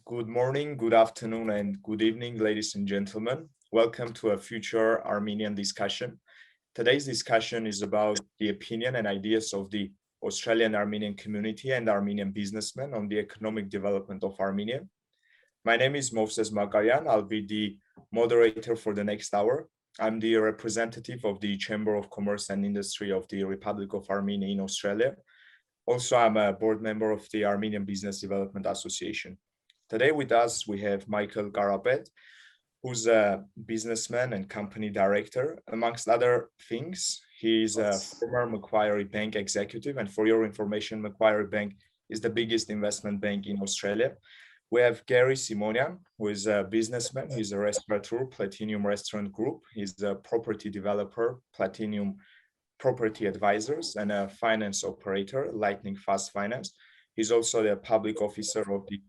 Good morning, good afternoon, and good evening, ladies and gentlemen. Welcome to a future Armenian discussion. Today's discussion is about the opinion and ideas of the Australian Armenian community and Armenian businessmen on the economic development of Armenia. My name is Movses Makaryan. I'll be the moderator for the next hour. I'm the representative of the Chamber of Commerce and Industry of the Republic of Armenia in Australia. Also, I'm a board member of the Armenian Business Development Association. Today with us, we have Michael Carapiet, who's a businessman and company director. Amongst other things, he is a former Macquarie Bank executive. And for your information, Macquarie Bank is the biggest investment bank in Australia. We have Garry Simonian, who is a businessman. He's a Restauranteur, Platinum Restaurant Group. He's a property developer, Platinum Property Advisors, and a finance operator, Lightning Fast Finance. He's also the public officer of the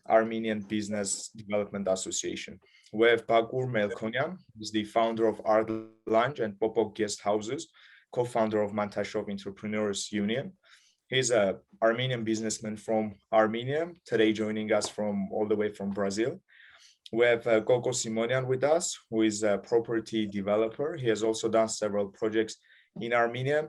Armenian Business Development Association. We have Bakur Melkonyan, who's the founder of Art Lounge and Popock Guest Houses, co-founder of Mantashov Entrepreneurs Union. He's an Armenian businessman from Armenia, today joining us all the way from Brazil. We have Koko Simonian with us, who is a property developer. He has also done several projects in Armenia,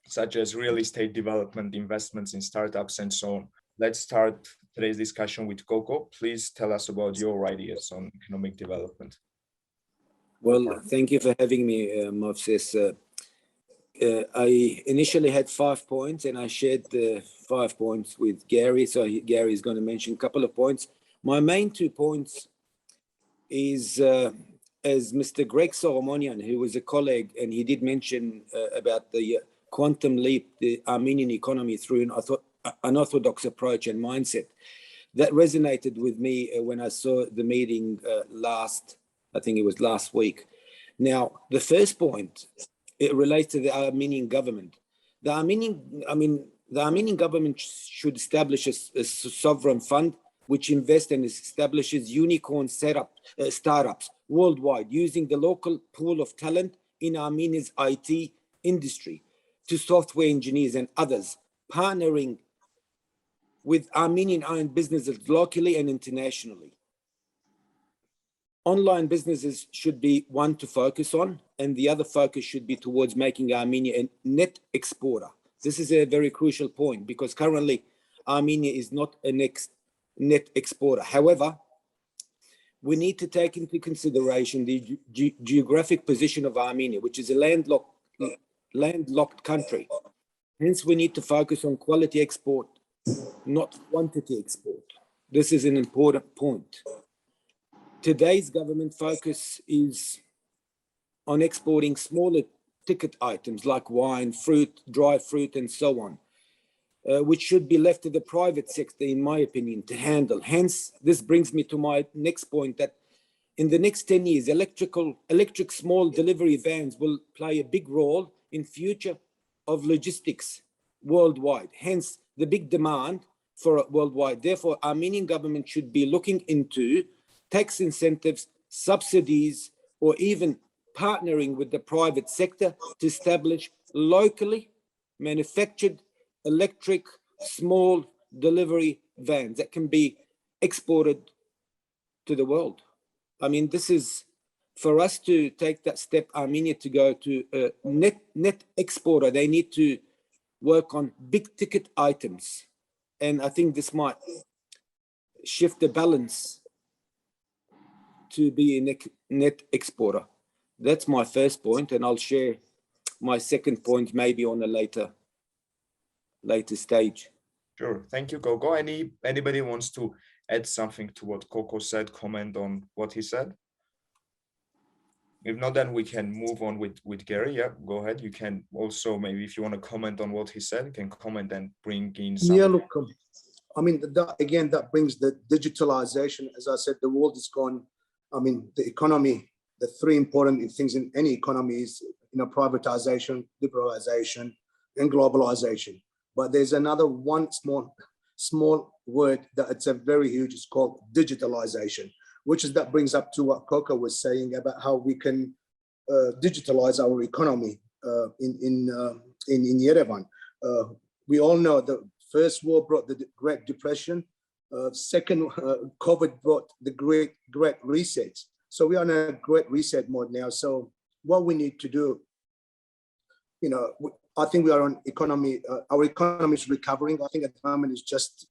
such as real estate development, investments in startups, and so on. Let's start today's discussion with Koko. Please tell us about your ideas on economic development. Well, thank you for having me, Movses. I initially had 5 points and I shared the 5 points with Garry. So Garry is going to mention a couple of points. My main 2 points is, as Mr. Greg Simonian, who was a colleague, and he did mention about the quantum leap, the Armenian economy through an unorthodox approach and mindset. That resonated with me when I saw the meeting I think it was last week. Now, the first point, it relates to the Armenian government. The Armenian government should establish a sovereign fund which invests and establishes unicorn startups worldwide using the local pool of talent in Armenia's IT industry to software engineers and others, partnering with Armenian-owned businesses locally and internationally. Online businesses should be one to focus on, and the other focus should be towards making Armenia a net exporter. This is a very crucial point because currently Armenia is not a net exporter. However, we need to take into consideration the geographic position of Armenia, which is a landlocked country. Hence, we need to focus on quality export, not quantity export. This is an important point. Today's government focus is on exporting smaller ticket items like wine, fruit, dry fruit, and so on, which should be left to the private sector, in my opinion, to handle. Hence, this brings me to my next point that in the next 10 years, electric small delivery vans will play a big role in future of logistics worldwide. Hence, the big demand for it worldwide. Therefore, Armenian government should be looking into tax incentives, subsidies, or even partnering with the private sector to establish locally manufactured electric small delivery vans that can be exported to the world. I mean, this is for us to take that step, Armenia to go to a net exporter. They need to work on big ticket items. And I think this might shift the balance to be a net exporter. That's my first point, and I'll share my second point maybe on a later stage. Sure. Thank you, Koko. Anybody wants to add something to what Koko said, comment on what he said? If not, then we can move on with Garry. Yeah, go ahead. You can also, maybe if you want to comment on what he said, you can comment and bring in some. Yeah, look, I mean, that brings the digitalization. As I said, the world is gone. I mean, the economy, the 3 important things in any economy is, privatization, liberalization, and globalization. But there's another one small word that it's a very huge, it's called digitalization, that brings up to what Koko was saying about how we can digitalize our economy in Yerevan. We all know the First War brought the Great Depression. Second, COVID brought the great reset. So we are in a great reset mode now. So what we need to do, I think we are on economy. Our economy is recovering. I think at the moment it's just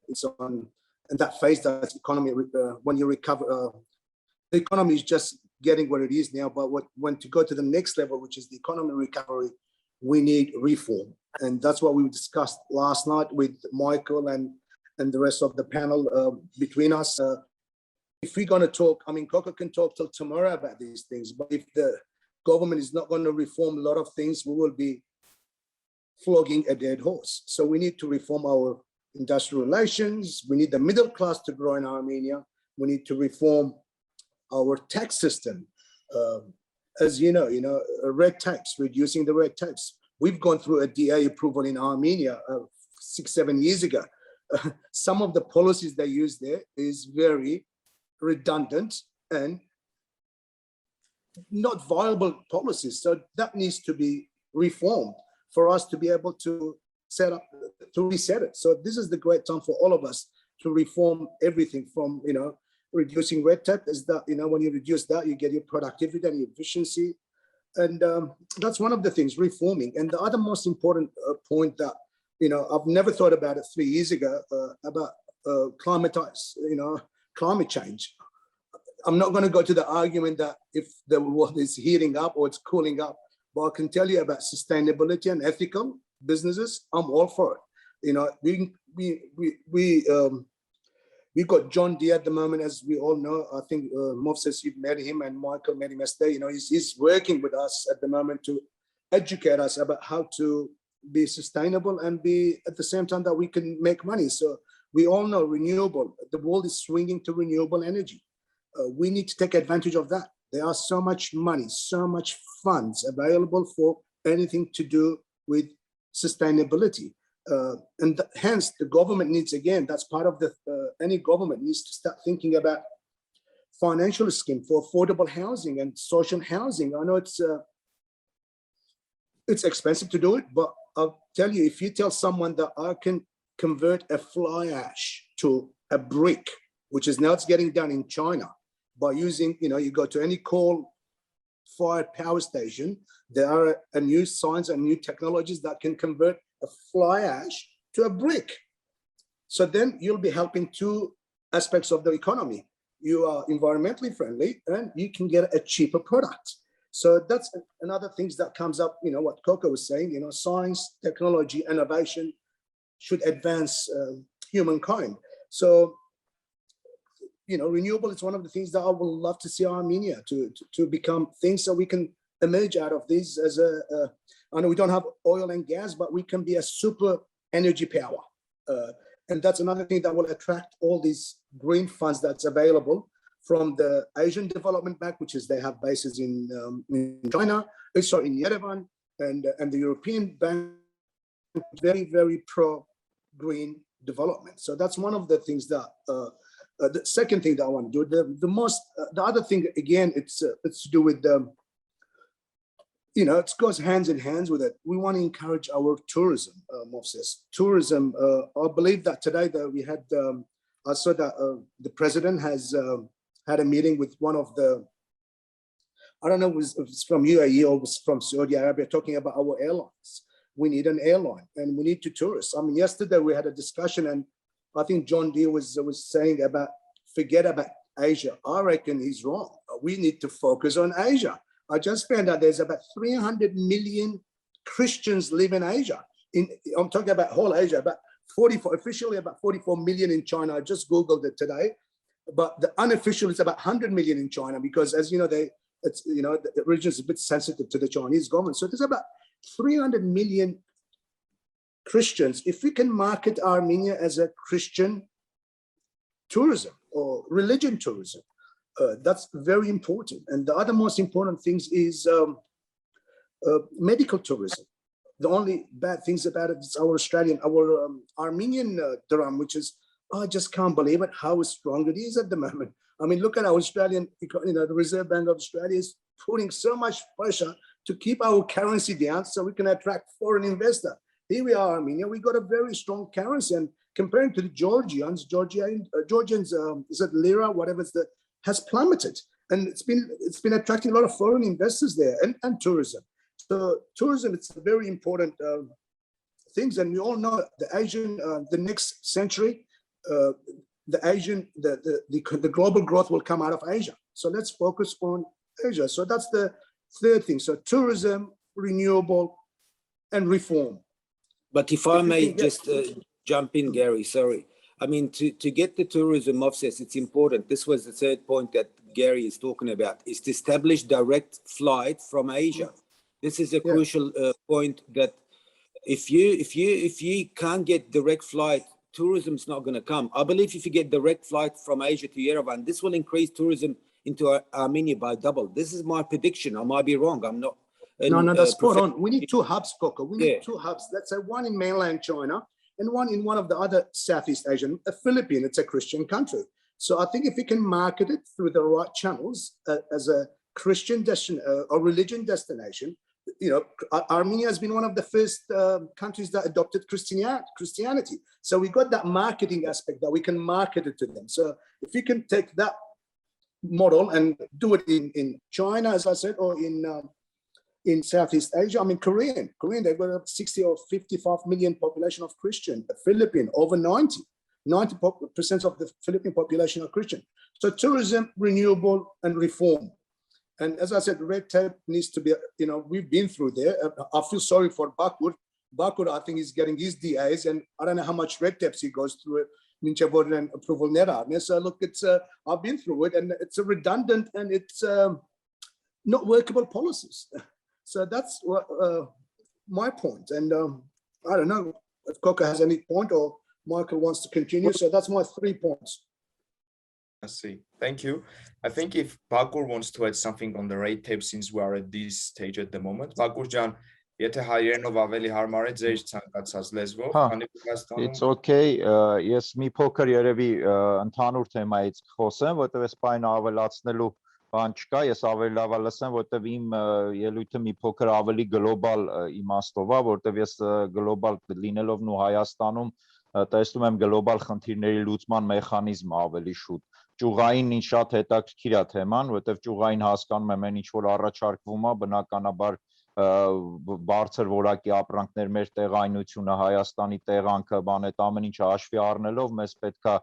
it's on in that phase that economy when you recover, the economy is just getting where it is now. But when to go to the next level, which is the economy recovery, we need reform, and that's what we discussed last night with Michael and the rest of the panel between us. If we're going to talk, I mean, Coco can talk till tomorrow about these things, but if the government is not going to reform a lot of things, we will be flogging a dead horse. So we need to reform our industrial relations. We need the middle class to grow in Armenia. We need to reform our tax system. As you know, red tapes, reducing the red tapes. We've gone through a DA approval in Armenia 6-7 years ago. Some of the policies they use there is very redundant and not viable policies. So that needs to be reformed for us to be able to reset it. So this is the great time for all of us to reform everything from, reducing red tape. Is that, when you reduce that, you get your productivity and your efficiency. And that's one of the things, reforming. And the other most important point that, I've never thought about it 3 years ago about climate change. I'm not going to go to the argument that if the world is heating up or it's cooling up, but I can tell you about sustainability and ethical businesses. I'm all for it. We've got John Deere at the moment, as we all know. I think Movses, you've met him, and Michael met him yesterday. He's working with us at the moment to educate us about how to be sustainable and be at the same time that we can make money. So we all know renewable. The world is swinging to renewable energy. We need to take advantage of that. There are so much money, so much funds available for anything to do with sustainability. And hence the government needs, again, that's part of any government needs to start thinking about financial scheme for affordable housing and social housing. I know it's expensive to do it, but I'll tell you, if you tell someone that I can convert a fly ash to a brick, which is now it's getting done in China by using, you go to any coal-fired power station, there are a new science and new technologies that can convert a fly ash to a brick. So then you'll be helping two aspects of the economy. You are environmentally friendly and you can get a cheaper product. So that's another things that comes up, what Coco was saying, science, technology, innovation should advance humankind. So, renewable is one of the things that I would love to see Armenia to become things so we can emerge out of this as I know we don't have oil and gas, but we can be a super energy power. And that's another thing that will attract all these green funds that's available from the Asian Development Bank, which is they have bases in China, sorry, in Yerevan, and the European Bank, very, very pro-green development. So that's one of the things that, the second thing that I want to do. The other thing, again, it's to do with, it goes hands in hands with it. We want to encourage our tourism, Movses. Tourism, I believe that today that we had, I saw that the president has had a meeting with one of the, I don't know if it was from UAE or it was from Saudi Arabia, talking about our airlines. We need an airline and we need to tourists. I mean, yesterday we had a discussion and I think John Deere was saying about, forget about Asia. I reckon he's wrong. We need to focus on Asia. I just found out there's about 300 million Christians live in Asia. I'm talking about whole Asia, officially about 44 million in China. I just Googled it today. But the unofficial is about 100 million in China because, as you know, the region is a bit sensitive to the Chinese government. So there's about 300 million Christians. If we can market Armenia as a Christian tourism or religion tourism, that's very important. And the other most important things is medical tourism. The only bad things about it is our Armenian dirham, which is, I just can't believe it, how strong it is at the moment. I mean, look at our Australian, the Reserve Bank of Australia is putting so much pressure to keep our currency down so we can attract foreign investor. Here we are, Armenia, we got a very strong currency and comparing to the Georgians, is it lira, whatever it's the, has plummeted. And it's been attracting a lot of foreign investors there and tourism. So tourism, it's a very important things. And we all know the next century, the global growth will come out of Asia. So let's focus on Asia. So that's the third thing. So tourism, renewable, and reform. But if I may just jump in, Garry, sorry. I mean, to get the tourism Movses, it's important. This was the third point that Garry is talking about, is to establish direct flight from Asia. This is a crucial point, that if you can't get direct flight, tourism's not going to come. I believe if you get direct flight from Asia to Yerevan, this will increase tourism into Armenia by double. This is my prediction. I might be wrong. I'm not. No, that's spot on. We need 2 hubs, Coco. We need 2 hubs. Let's say one in mainland China and one in one of the other Southeast Asian, Philippines. It's a Christian country. So I think if we can market it through the right channels as a Christian or religion destination, you know, Armenia has been one of the first countries that adopted Christianity. So we got that marketing aspect that we can market it to them. So if we can take that model and do it in China, as I said, or in Southeast Asia, I mean, Korean, they've got a 60 or 55 million population of Christian. The Philippines, over 90% of the Philippine population are Christian. So tourism, renewable, and reform. And as I said, red tape needs to be, you know, we've been through there. I feel sorry for Bakur. Bakur, I think, is getting his DAs, and I don't know how much red tapes he goes through. And approval nera. So look, I've been through it, and it's a redundant and it's not workable policies. So that's what my point. And I don't know if Coco has any point or Michael wants to continue. So that's my 3 points. I see. Thank you. I think if Bakur wants to add something on the red tape, since we are at this stage at the moment. Bakur Jan, եթե հայերենով ավելի հարմար է ձեր ցանկացած լեզվով, քանի Վրաստանում It's okay. Ես մի փոքր երևի ընդհանուր թեմայից խոսեմ, որտեղ այս բանը ավելացնելու բան չկա, ես ավելի լավ լսեմ, որտեղ իմ ելույթը մի փոքր ավելի գլոբալ իմաստով է, որտեղ ես գլոբալ լինելով ու Հայաստանում տեսնում եմ գլոբալ խնդիրների լուծման մեխանիզմը ավելի շուտ։ Ճյուղային ինչ շատ հետաքրքիր է թեման, որտեղ ճյուղային հասկանում եմ այն ինչ որ առաջարկվում է, բնականաբար բարձր որակի ապրանքներ, մեր տեղայնությունը, Հայաստանի տեղանքը, բան այդ ամեն ինչը հաշվի առնելով մեզ պետք է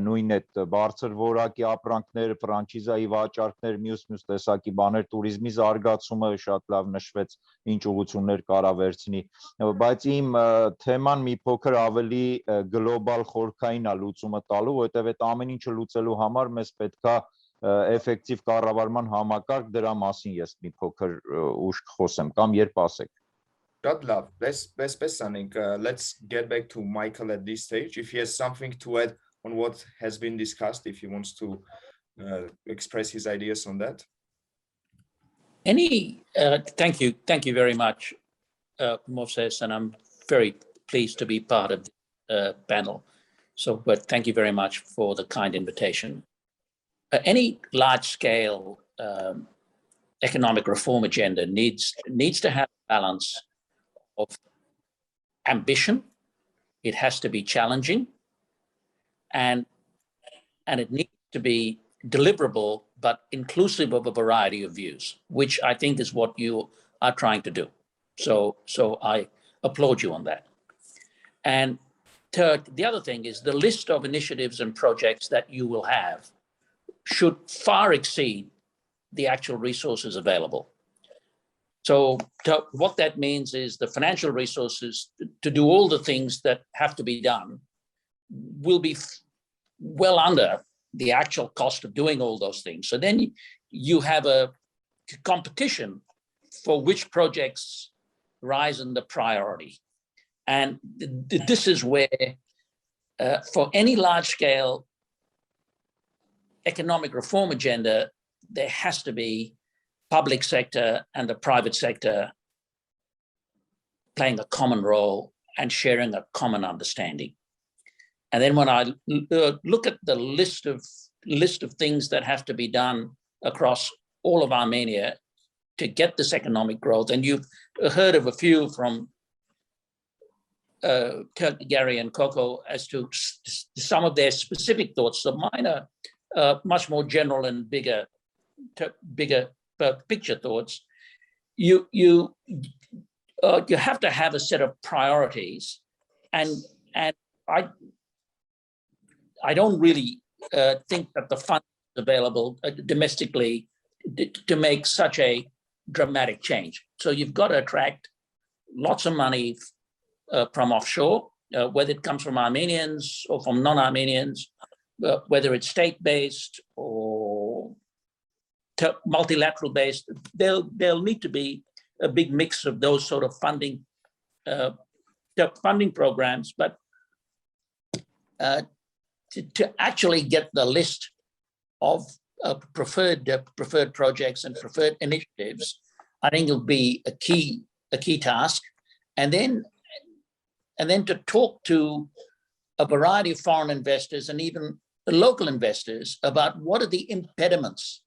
նույն այդ բարձր որակի ապրանքներ, ֆրանչիզայի վաճառքներ, մյուս տեսակի բաներ, туриզմի զարգացումը շատ լավ նշվեց, ինչ ուղղություններ կարա վերցնի, բայց իմ թեման մի փոքր ավելի գլոբալ խորքային է լուծումը տալու, որովհետև այդ ամեն ինչը լուծելու համար մեզ պետք է effective կառավարման համակարգ, դրա մասին ես մի փոքր ուշ խոսեմ կամ երբ ասեք. Շատ լավ. Let's get back to Michael at this stage. If he has something to add on what has been discussed, if he wants to express his ideas on that. Thank you very much, Movses, and I'm very pleased to be part of the panel. But thank you very much for the kind invitation. Any large-scale economic reform agenda needs to have a balance of ambition. It has to be challenging, and it needs to be deliverable, but inclusive of a variety of views, which I think is what you are trying to do. So I applaud you on that. And third, the other thing is the list of initiatives and projects that you will have should far exceed the actual resources available. So what that means is the financial resources to do all the things that have to be done will be well under the actual cost of doing all those things. So then you have a competition for which projects rise in the priority. And this is where for any large-scale economic reform agenda, there has to be public sector and the private sector playing a common role and sharing a common understanding. And then when I look at the list of things that have to be done across all of Armenia to get this economic growth, and you've heard of a few from Garry and Coco as to some of their specific thoughts. So mine are much more general and bigger picture thoughts. You have to have a set of priorities, and I don't really think that the funds available domestically to make such a dramatic change. So you've got to attract lots of money from offshore, whether it comes from Armenians or from non-Armenians, whether it's state-based or multilateral-based. There'll need to be a big mix of those sort of funding programs, but to actually get the list of preferred projects and preferred initiatives, I think it'll be a key task, and then to talk to a variety of foreign investors and even the local investors about what are the impediments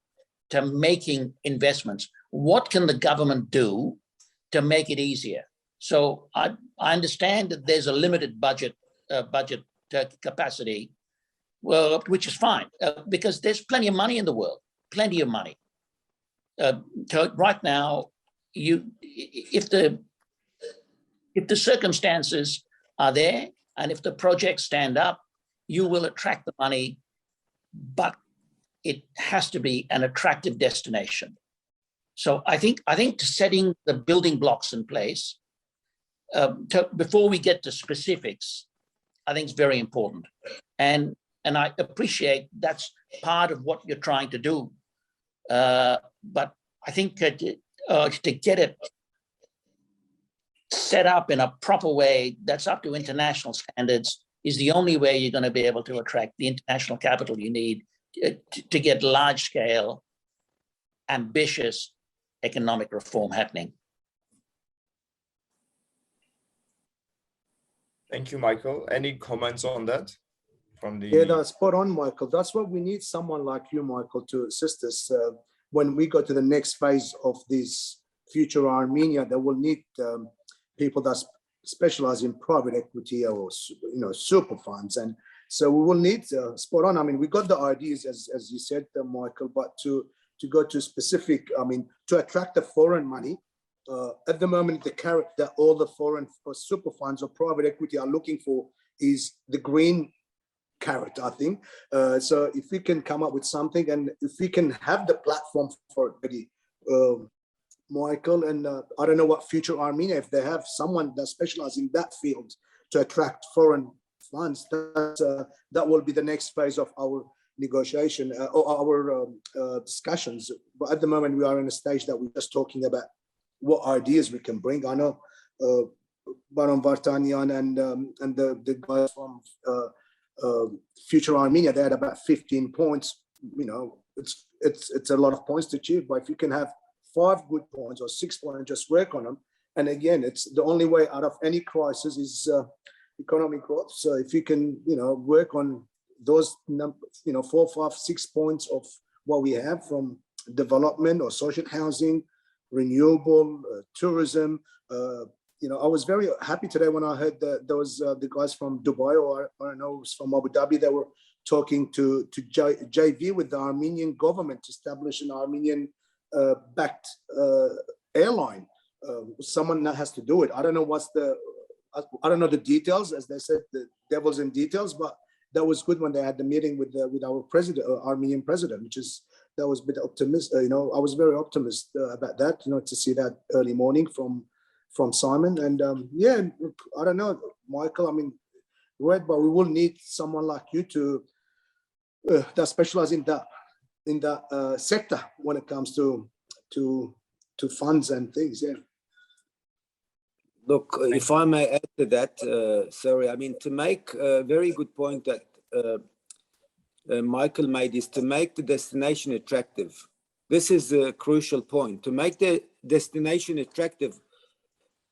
to making investments. What can the government do to make it easier? So I understand that there's a limited budget capacity, well, which is fine, because there's plenty of money in the world, plenty of money. Right now, if the circumstances are there and if the projects stand up, you will attract the money, but it has to be an attractive destination. So I think setting the building blocks in place before we get to specifics, I think is very important. And I appreciate that's part of what you're trying to do. But I think to get it set up in a proper way that's up to international standards is the only way you're going to be able to attract the international capital you need to get large-scale, ambitious economic reform happening. Thank you, Michael. Any comments on that from the? Yeah, that's spot on, Michael. That's what we need, someone like you, Michael, to assist us when we go to the next phase of this future Armenia. That will need people that specialize in private equity or super funds, and so we will need spot on. I mean, we got the ideas as you said, Michael, but to go to specific, I mean, to attract the foreign money. At the moment, the carrot that all the foreign super funds or private equity are looking for is the green carrot, I think. So if we can come up with something, and if we can have the platform for it, Michael, and I don't know what future Armenia, if they have someone that specializes in that field to attract foreign funds, that will be the next phase of our negotiation or our discussions. But at the moment, we are in a stage that we're just talking about what ideas we can bring. I know Baron Vartanian and the guys from Future Armenia, they had about 15 points. You know, it's a lot of points to achieve, but if you can have 5 good points or 6 points and just work on them, and again, it's the only way out of any crisis is economic growth. So if you can, work on those 4, 5, 6 points of what we have from development or social housing, renewable, tourism. I was very happy today when I heard that there was the guys from Dubai, or I don't know, it was from Abu Dhabi, they were talking to JV with the Armenian government to establish an Armenian backed airline. Someone that has to do it. I don't know the details, as they said, the devil's in details, but that was good when they had the meeting with our president, Armenian president, that was a bit optimistic. I was very optimistic about that, to see that early morning from Simon. And I don't know, Michael, I mean, right, but we will need someone like you to that specialize in that sector when it comes to funds and things. Yeah. Look, if I may add to that, sorry, I mean, to make a very good point that Michael made is to make the destination attractive. This is a crucial point. To make the destination attractive,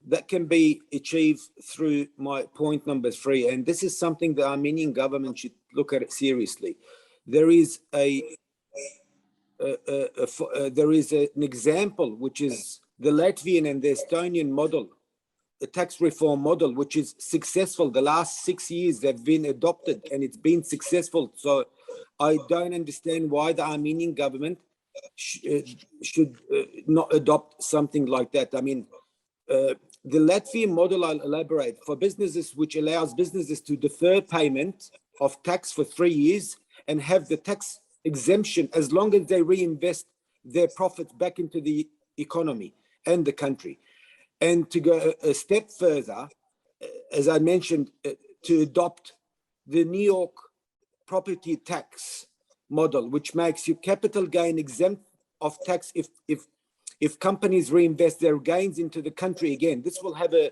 that can be achieved through my point number 3, and this is something the Armenian government should look at it seriously. There is an example, which is the Latvian and the Estonian model a tax reform model which is successful. The last 6 years they've been adopted and it's been successful. So I don't understand why the Armenian government should not adopt something like that. I mean, the Latvian model, I'll elaborate, for businesses, which allows businesses to defer payment of tax for 3 years and have the tax exemption as long as they reinvest their profits back into the economy and the country. And to go a step further, as I mentioned, to adopt the New York property tax model, which makes you capital gain exempt of tax if companies reinvest their gains into the country again. This will have a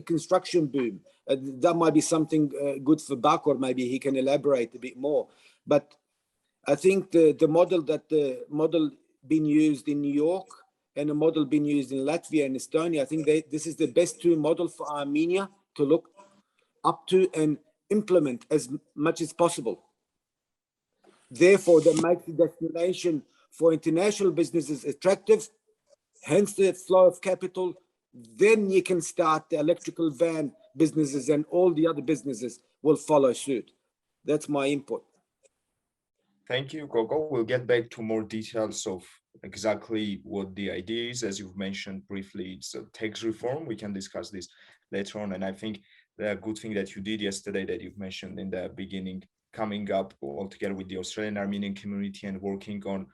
construction boom. That might be something good for Bakur. Maybe he can elaborate a bit more. But I think the model being used in New York and a model being used in Latvia and Estonia, I think this is the best two model for Armenia to look up to and implement as much as possible. Therefore, that makes the destination for international businesses attractive, hence the flow of capital. Then you can start the electrical van businesses and all the other businesses will follow suit. That's my input. Thank you, Gogo. We'll get back to more details of exactly what the idea is. As you've mentioned briefly, it's a tax reform. We can discuss this later on. And I think the good thing that you did yesterday that you've mentioned in the beginning, coming up all together with the Australian Armenian community and working on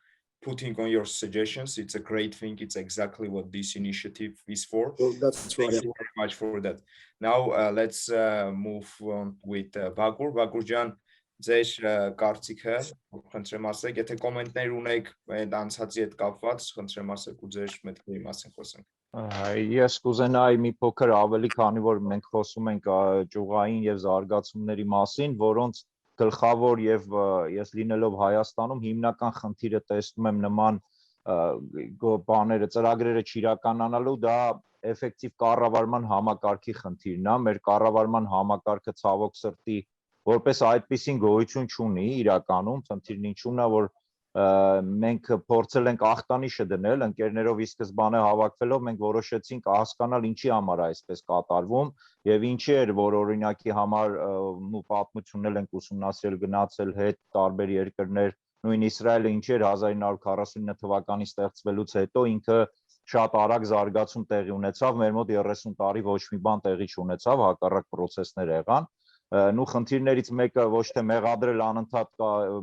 putting on your suggestions. It's a great thing. It's exactly what this initiative is for. Well, that's right. Thank you very much for that. Now let's move on with Bakur. Bakur Jan, ձեր կարծիքը, խնդրեմ ասեք, եթե կոմենտներ ունեք այդ անցածի հետ կապված, խնդրեմ ասեք ու ձեր մտքերի մասին խոսենք։ Ես կուզենայի մի փոքր ավելի, քանի որ մենք խոսում ենք ճյուղային եւ զարգացումների մասին, որոնց գլխավոր եւ ես լինելով Հայաստանում հիմնական խնդիրը տեսնում եմ նման բաները, ծրագրերը չիրականանալու, դա էֆեկտիվ կառավարման համակարգի խնդիրն է, մեր կառավարման համակարգը ցավոք սրտի որպես այդպիսին գոյություն չունի իրականում, խնդիրն ինչու՞մն է, որ մենք փորձել ենք ախտանիշը դնել, ընկերներով ի սկզբանե հավաքվելով մենք որոշեցինք հասկանալ ինչի համար է այսպես կատարվում եւ ինչի էր, որ օրինակի համար պատմություններ ենք ուսումնասիրել, գնացել հետ տարբեր երկրներ, նույն Իսրայելը ինչի էր 1949 թվականին ստեղծվելուց հետո ինքը շատ արագ զարգացում տեղի ունեցավ, մեր մոտ 30 տարի ոչ մի բան տեղի չունեցավ, հակառակ պրոցեսներ եղան։ Նու խնդիրներից մեկը ոչ թե մեղադրել անընդհատ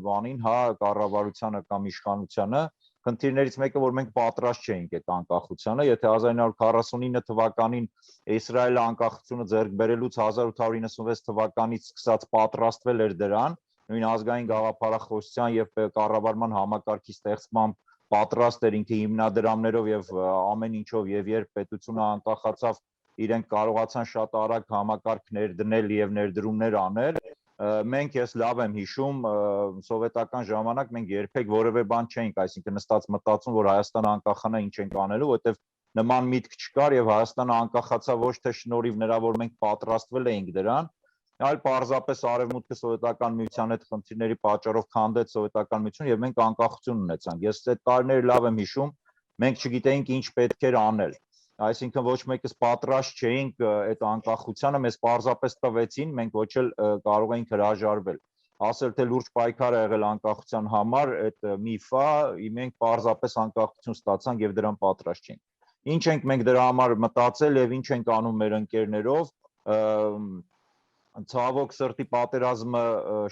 բանին, հա, կառավարությանը կամ իշխանությանը, խնդիրներից մեկը, որ մենք պատրաստ չէինք այդ անկախությանը, եթե 1949 թվականին Իսրայելը անկախությունը ձեռք բերելուց 1896 թվականից սկսած պատրաստվել էր դրան, նույն ազգային գաղափարախոսության եւ կառավարման համակարգի ստեղծմամբ պատրաստ էր ինքը հիմնադրամներով եւ ամեն ինչով եւ երբ պետությունը անկախացավ իրենք կարողացան շատ արագ համակարգներ դնել եւ ներդրումներ անել, մենք ես լավ եմ հիշում, սովետական ժամանակ մենք երբեք որևէ բան չէինք, այսինքն նստած մտածում, որ Հայաստանը անկախանա ինչ ենք անելու, որտեվ նման միտք չկար եւ Հայաստանը անկախացավ ոչ թե շնորհիվ նրա, որ մենք պատրաստվել էինք դրան, այլ պարզապես արևմուտքը սովետական միության հետ խնդիրների պատճառով քանդեց սովետական միություն եւ մենք անկախություն ունեցանք։ Ես այդ տարիները լավ եմ հիշում, մենք չգիտեինք ինչ պետք էր անել։ Այսինքն ոչ մեկս պատրաստ չէինք այդ անկախությանը, մեզ պարզապես տվեցին, մենք ոչ էլ կարող էինք հրաժարվել։ Ասել թե լուրջ պայքար է եղել անկախության համար, այդ միֆ է, մենք պարզապես անկախություն ստացանք եւ դրան պատրաստ չենք։ Ինչ ենք մենք դրա համար մտածել եւ ինչ ենք անում մեր ընկերներով, ցավոք սրտի պատերազմը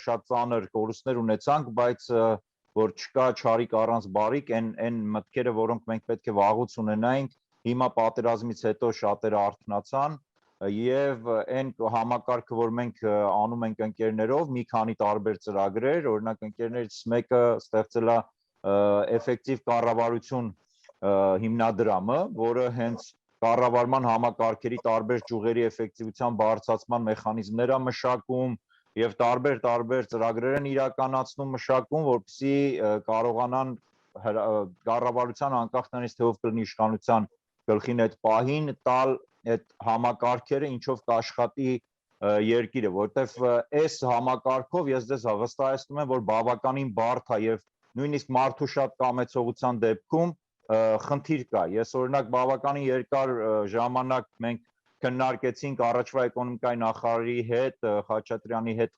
շատ ծանր կորուստներ ունեցանք, բայց որ չկա չարիք առանց բարիք, այն մտքերը, որոնք մենք պետք է վաղուց ունենայինք, հիմա պատերազմից հետո շատերը արթնացան եւ այն համակարգը, որ մենք անում ենք ընկերներով, մի քանի տարբեր ծրագրեր, օրինակ ընկերներից մեկը ստեղծել է էֆեկտիվ կառավարություն հիմնադրամը, որը հենց կառավարման համակարգերի տարբեր ճյուղերի էֆեկտիվության բարձրացման մեխանիզմներ է մշակում եւ տարբեր ծրագրեր են իրականացնում մշակում, որպեսզի կարողանան կառավարության անկախնանից թե ով կլինի իշխանության գլխին այդ պահին տալ այդ համակարգերը, ինչով կաշխատի երկիրը, որտեվ այս համակարգով ես ձեզ վստահեցնում եմ, որ բավականին բարդ է եւ նույնիսկ մարդու շատ կամեցողության դեպքում խնդիր կա։ Ես օրինակ բավականին երկար ժամանակ մենք քննարկեցինք առաջվա էկոնոմիկայի նախարարի հետ, Խաչատրյանի հետ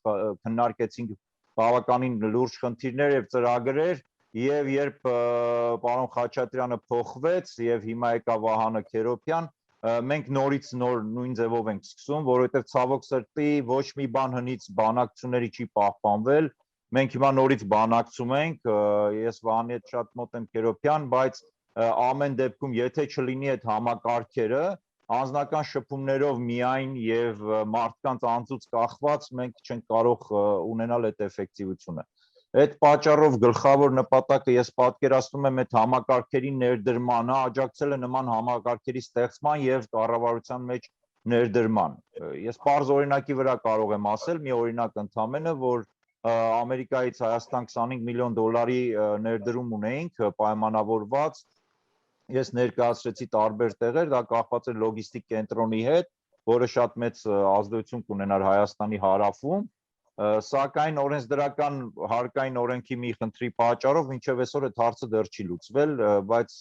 քննարկեցինք բավականին լուրջ խնդիրներ եւ ծրագրեր, եւ երբ պարոն Խաչատրյանը փոխվեց եւ հիմա եկավ Վահանը Քերոպյան, մենք նորից նույն ձևով ենք սկսում, որովհետեւ ցավոք սրտի ոչ մի բան հնից բանակցությունների չի պահպանվել։ Մենք հիմա նորից բանակցում ենք, ես Վահանի հետ շատ մոտ եմ Քերոպյան, բայց ամեն դեպքում եթե չլինի այդ համակարգերը, անձնական շփումներով միայն եւ մարդկանց անձուց կախված մենք չենք կարող ունենալ այդ էֆեկտիվությունը։ Այդ պատճառով գլխավոր նպատակը ես պատկերացնում եմ այդ համակարգերի ներդրմանը, աջակցելը նման համակարգերի ստեղծման եւ կառավարության մեջ ներդրման։ Ես պարզ օրինակի վրա կարող եմ ասել, մի օրինակ ընդամենը, որ Ամերիկայից Հայաստան 25 միլիոն դոլարի ներդրում ունեինք պայմանավորված, ես ներկայացրեցի տարբեր տեղեր, դա կախված է լոգիստիկ կենտրոնի հետ, որը շատ մեծ ազդեցություն կունենար Հայաստանի հարավում, սակայն օրենսդրական հարկային օրենքի մի խնդրի պատճառով մինչև այսօր այդ հարցը դեռ չի լուծվել, բայց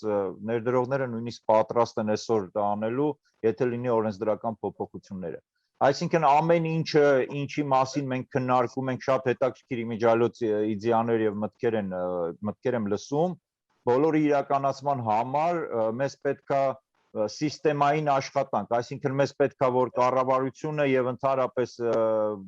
ներդրողները նույնիսկ պատրաստ են այսօր դա անելու, եթե լինի օրենսդրական փոփոխությունները։ Այսինքն ամեն ինչը, ինչի մասին մենք քննարկում ենք, շատ հետաքրքիր իմիջիայլոց իդեաներ եւ մտքեր եմ լսում, բոլորի իրականացման համար մեզ պետքա սիստեմային աշխատանք, այսինքն մեզ պետքա որ կառավարությունը եւ ընդհանրապես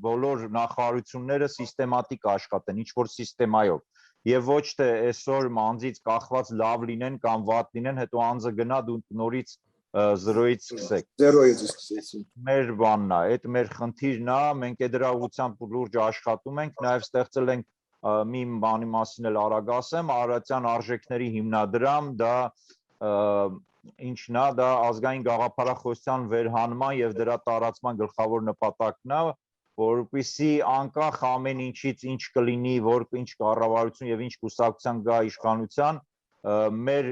բոլոր նախարարությունները սիստեմատիկ աշխատեն, ինչ որ սիստեմայով եւ ոչ թե այսօր անձից կախված լավ լինեն կամ վատ լինեն, հետո անձը գնա դու նորից 0-ից սկսեք։ 0-ից սկսեցին։ Մեր բանն է, այդ մեր խնդիրն է, մենք այդ դրա ուղղությամբ լուրջ աշխատում ենք, նաեւ ստեղծել ենք մի բանի մասին էլ արագ ասեմ, Արարատյան արժեքների հիմնադրամ, դա ինչն է, դա ազգային գաղափարախոսության վերհանման եւ դրա տարածման գլխավոր նպատակն է, որպեսզի անկախ ամեն ինչից ինչ կլինի, որ ինչ կառավարություն եւ ինչ կուսակցության գա իշխանության, մեր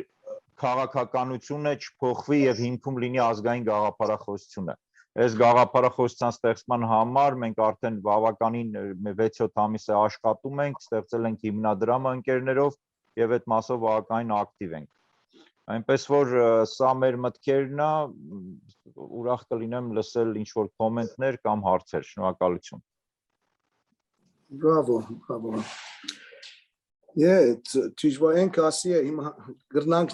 քաղաքականությունը չփոխվի եւ հիմքում լինի ազգային գաղափարախոսությունը։ Այս գաղափարախոսության ստեղծման համար մենք արդեն բավականին 6-7 ամիս է աշխատում ենք, ստեղծել ենք հիմնադրամը ընկերներով եւ այդ մասով բավականին ակտիվ ենք։ Այնպես որ սա մեր մտքերն է, ուրախ կլինեմ լսել ինչ որ կոմենտներ կամ հարցեր, շնորհակալություն։ Bravo, bravo. Yeah, Tijwaenk Asia, Gernank,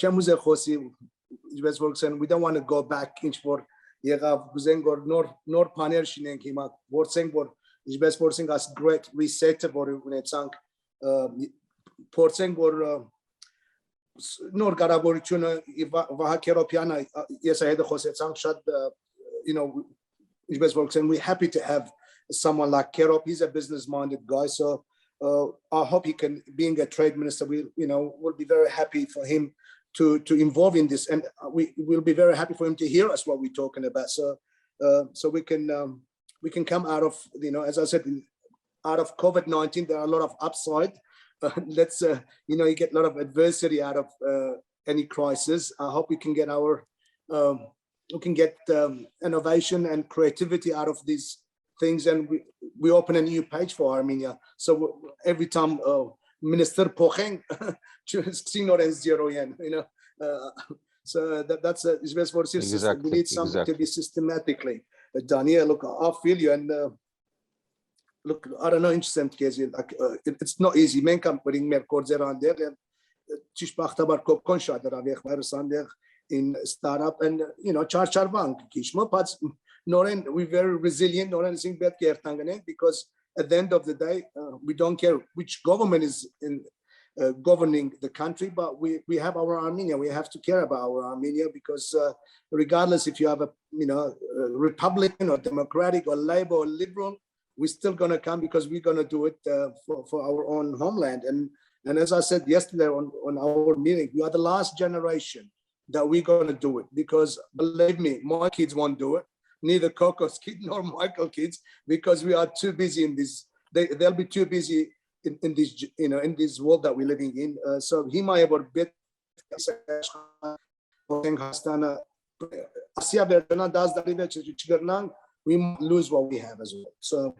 Chemuze Hosi, we don't want to go back inch for Yega Guzengor nor Paner Shinenk him up, Worsengor is best forcing us great reset or when it's sunk Portsengor nor Garaborchuna, Vahakeropiana, yes, I had the Jose Sang shot, is best working. We're happy to have someone like Kerop. He's a business minded guy, so I hope he can, being a trade minister, we'll be very happy for him to involve in this, and we will be very happy for him to hear us what we're talking about. So we can come out of, as I said, out of COVID-19. There are a lot of upside. Let's you get a lot of adversity out of any crisis. I hope we can get innovation and creativity out of these things, and we open a new page for Armenia. So every time Minister Pocheng so that's it's best for we need something to be systematically done. Yeah, look, I feel you, and look, I don't know, interesting case. It's not easy. Men can bring me around there. In startup and char bank but Noren, we're very resilient. Noren sing bet because at the end of the day, we don't care which government is governing the country, but we have our Armenia. We have to care about our Armenia because regardless if you have a Republican or Democratic or Labour or Liberal, we're still gonna come because we're gonna do it for our own homeland. And as I said yesterday on our meeting, we are the last generation that we're going to do it, because believe me, my kids won't do it, neither Coco's kid nor Michael kids, because we are too busy in this. They'll be too busy in this, in this world that we're living in. So he might have a bit. We might lose what we have as well. So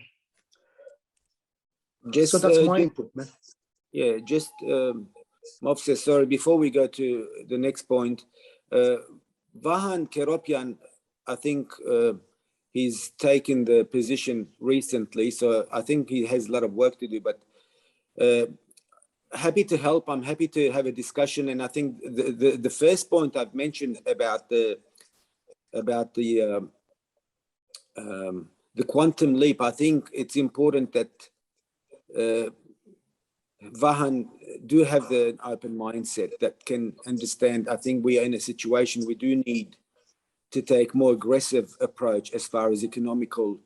that's my input, man. Yeah, just Movses, sorry, before we go to the next point, Vahan Carapiet I think he's taken the position recently, so I think he has a lot of work to do, but happy to help. I'm happy to have a discussion. And I think the first point I've mentioned about the quantum leap, I think it's important that Vahan do have the open mindset that can understand. I think we are in a situation we do need to take more aggressive approach as far as economical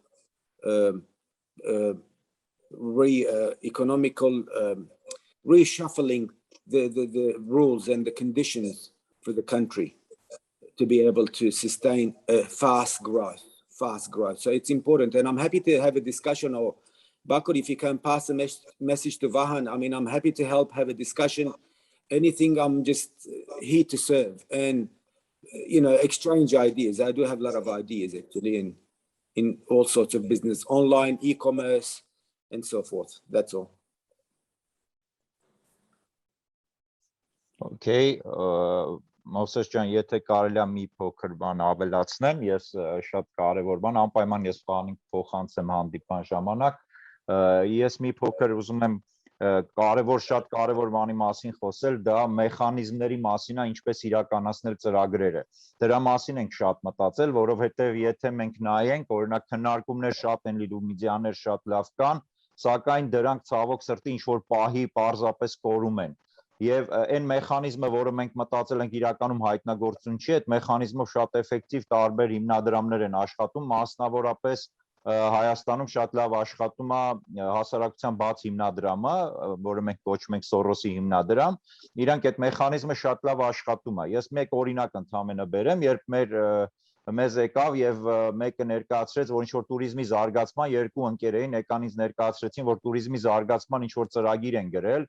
reshuffling the rules and the conditions for the country to be able to sustain a fast growth. So it's important, and I'm happy to have a discussion, or Bakur, if you can pass a message to Vahan, I mean, I'm happy to help have a discussion. Anything, I'm just here to serve and, exchange ideas. I do have a lot of ideas actually in all sorts of business, online, e-commerce, and so forth. That's all. Okay, Movses ջան, եթե կարելի է մի փոքր բան ավելացնեմ, ես շատ կարևոր բան, անպայման ես բանին փոխանցեմ հանդիպան ժամանակ, ես մի փոքր ուզում եմ շատ կարևոր բանի մասին խոսել, դա մեխանիզմների մասին է, ինչպես իրականացնել ծրագրերը։ Դրա մասին ենք շատ մտածել, որովհետև եթե մենք նայենք, օրինակ քննարկումներ շատ են լինում, մեդիաներ շատ լավ կան, սակայն դրանք ցավոք սրտի ինչ-որ պահի պարզապես կորում են։ Եվ այն մեխանիզմը, որը մենք մտածել ենք իրականում հայտնագործություն չի, այդ մեխանիզմով շատ էֆեկտիվ տարբեր հիմնադրամներ են աշխատում, մասնավորապես Հայաստանում շատ լավ աշխատում է հասարակության բաց հիմնադրամը, որը մենք կոչում ենք Սորոսի հիմնադրամ, իրանք այդ մեխանիզմը շատ լավ աշխատում է։ Ես մեկ օրինակ ընդհանրապես բերեմ, երբ մեզ եկավ եւ մեկը ներկայացրեց, որ ինչ-որ туриզմի զարգացման երկու ընկեր էին, եկան ինձ ներկայացրեցին, որ туриզմի զարգացման ինչ-որ ծրագիր են գրել,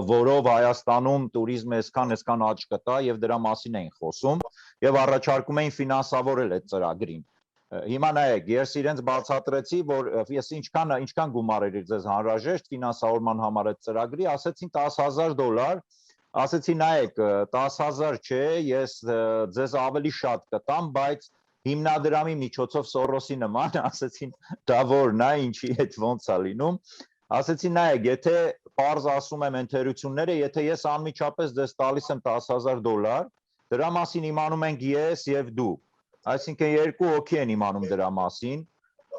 որով Հայաստանում туриզմը այսքան աճ կտա եւ դրա մասին էին խոսում եւ առաջարկում էին ֆինանսավորել այդ ծրագրին։ Հիմա նայեք, ես իրենց բացատրեցի, որ ես ինչքան գումար էր ձեզ անհրաժեշտ ֆինանսավորման համար այդ ծրագրի, ասեցին $10,000, ասեցի նայեք, 10,000 չէ, ես ձեզ ավելի շատ կտամ, բայց հիմնադրամի միջոցով Սորոսի նման, ասեցին դա որն է, ինչի հետ ոնց է լինում։ Ասեցի նայեք, եթե պարզ ասում եմ ընթերությունները, եթե ես անմիջապես ձեզ տալիս եմ $10,000, դրա մասին իմանում ենք ես եւ դու, այսինքն երկու հոգի են իմանում դրա մասին,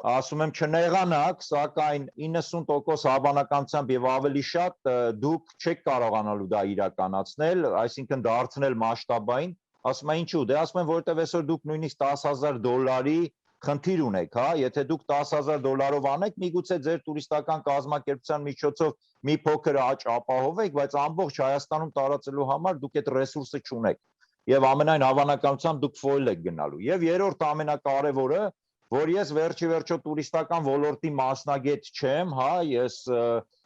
ասում եմ չնեղանաք, սակայն 90% հավանականությամբ եւ ավելի շատ դուք չեք կարողանալու դա իրականացնել, այսինքն դարձնել մասշտաբային, ասում եմ ինչու, դե ասում եմ որովհետեւ այսօր դուք նույնիսկ $10,000 խնդիր ունեք, հա, եթե դուք $10,000-ով անեք, միգուցե ձեր տուրիստական կազմակերպության միջոցով մի փոքր աճ ապահովեք, բայց ամբողջ Հայաստանում տարածելու համար դուք այդ ռեսուրսը չունեք։ Եվ ամենայն հավանականությամբ դուք ֆոյլ եք գնալու։ Եվ երրորդ ամենակարևորը, որ ես վերջի տուրիստական ոլորտի մասնագետ չեմ, հա, ես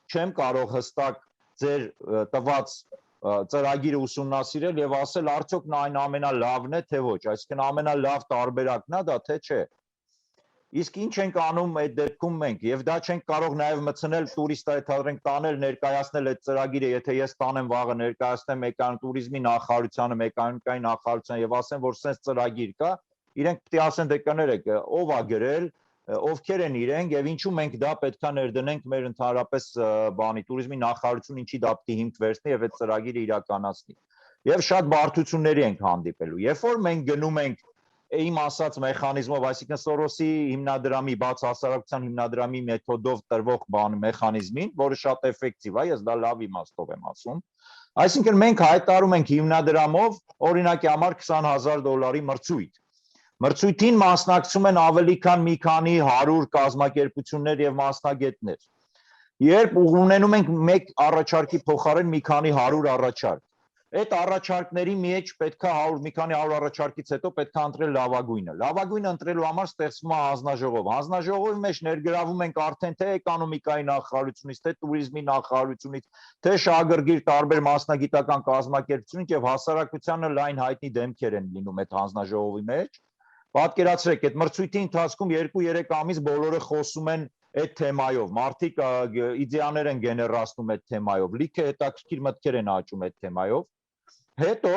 չեմ կարող հստակ ձեր տված ծրագիրը ուսումնասիրել եւ ասել արդյոք նա այն ամենալավն է թե ոչ, այսինքն ամենալավ տարբերակն է դա թե չէ։ Իսկ ինչ ենք անում այդ դեպքում մենք եւ դա չենք կարող նաեւ մտցնել տուրիստը թարենք տանել ներկայացնել այդ ծրագիրը, եթե ես տանեմ վաղը ներկայացնեմ Մեքան туриզմի նախարարությանը, Մեքանիկայի նախարարությանը եւ ասեմ, որ sense ծրագիր կա, իրենք պետք է ասեն դե կներեք, ով է գրել, ովքեր են իրենք եւ ինչու մենք դա պետքա ներդնենք մեր ընդհանրապես բանի туриզմի նախարարություն ինչի դա պետք է հիմք վերցնի եւ այդ ծրագիրը իրականացնի։ Եվ շատ բարդությունների ենք հանդիպելու։ Երբ որ մենք գնում ենք իմ ասած մեխանիզմով, այսինքն Սորոսի հիմնադրամի բաց հասարակության հիմնադրամի մեթոդով տրվող բան մեխանիզմին, որը շատ էֆեկտիվ է, ես դա լավ իմաստով եմ ասում։ Այսինքն մենք հայտարարում ենք հիմնադրամով օրինակի համար $20,000 մրցույթ։ Մրցույթին մասնակցում են ավելի քան մի քանի 100 կազմակերպություններ եւ մասնագետներ։ Երբ ունենում ենք մեկ առաջարկի փոխարեն մի քանի 100 առաջարկ, այդ առաջարկների մեջ պետքա մի քանի 100 առաջարկից հետո պետքա ընտրել լավագույնը։ Լավագույնը ընտրելու համար ստեղծվում է հանձնաժողով։ Հանձնաժողովի մեջ ներգրավում ենք արդեն թե էկոնոմիկայի նախարարությունից, թե туриզմի նախարարությունից, թե շահագրգիռ տարբեր մասնագիտական կազմակերպությունից եւ հասարակությանը լայն հայտնի դեմքեր են լինում այդ հանձնաժողովի մեջ։ Պատկերացրեք, այդ մրցույթի ընթացքում 2-3 ամիս բոլորը խոսում են այդ թեմայով, մարդիկ իդեաներ են գեներացնում այդ թեմայով, լիքը հետաքրքիր մտքեր են աճում այդ թեմայով։ Հետո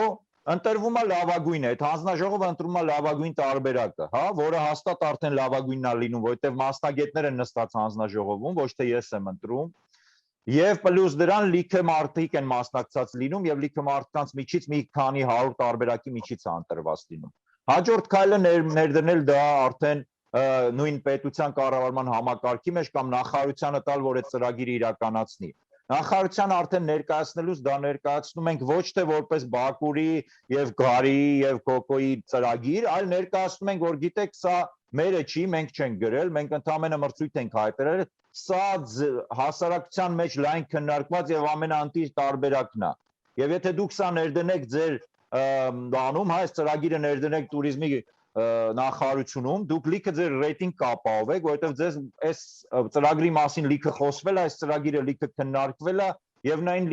ընտրվում է լավագույնը, այդ հանձնաժողովը ընտրում է լավագույն տարբերակը, հա, որը հաստատ արդեն լավագույնն է լինում, որովհետև մասնագետները նստած հանձնաժողովում, ոչ թե ես եմ ընտրում, եւ պլյուս դրան լիքը մարդիկ են մասնակցած լինում եւ լիքը մարդկանց միջից մի քանի 100 տարբերակի միջից է ընտրված լինում։ Հաջորդ քայլը ներդնել դա արդեն նույն պետության կառավարման համակարգի մեջ կամ նախարարությանը տալ, որ այդ ծրագիրը իրականացնի։ Նախարարության արդեն ներկայացնելուց դա ներկայացնում ենք ոչ թե որպես Բաքուրի եւ Գարիի եւ Կոկոյի ծրագիր, այլ ներկայացնում ենք, որ գիտեք, սա մերը չի, մենք չենք գրել, մենք ընդհանրապես մրցույթ ենք հայտարարել, սա հասարակության մեջ լայն քննարկված եւ ամենաանտիր տարբերակն է։ Եվ եթե դուք սա ներդնեք ձեր բանում, այս ծրագիրը ներդնեք туриզմի նախարարությունում, դուք լիքը ձեր ռեյտինգ կապահովեք, որովհետև ձեզ այս ծրագրի մասին լիքը խոսվել է, այս ծրագիրը լիքը քննարկվել է եւ նայն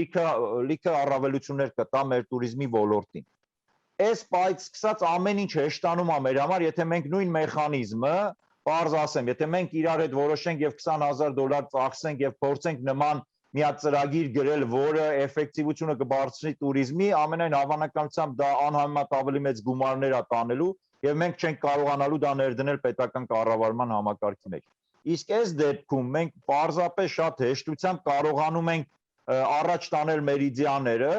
լիքը առավելություններ կտա մեր туриզմի ոլորտին։ Այս բայց սկսած ամեն ինչ հեշտանում է մեր համար, եթե մենք նույն մեխանիզմը, բարձ ասեմ, եթե մենք իրար հետ որոշենք եւ $20,000 ծախսենք եւ փորձենք նման մի հատ ծրագիր գրել, որը էֆեկտիվությունը կբարձրի туриզմի, ամենայն հավանականությամբ դա անհամեմատ ավելի մեծ գումարներ է տանելու եւ մենք չենք կարողանալու դա ներդնել պետական կառավարման համակարգի մեջ։ Իսկ այս դեպքում մենք պարզապես շատ հեշտությամբ կարողանում ենք առաջ տանել մեր իդեաները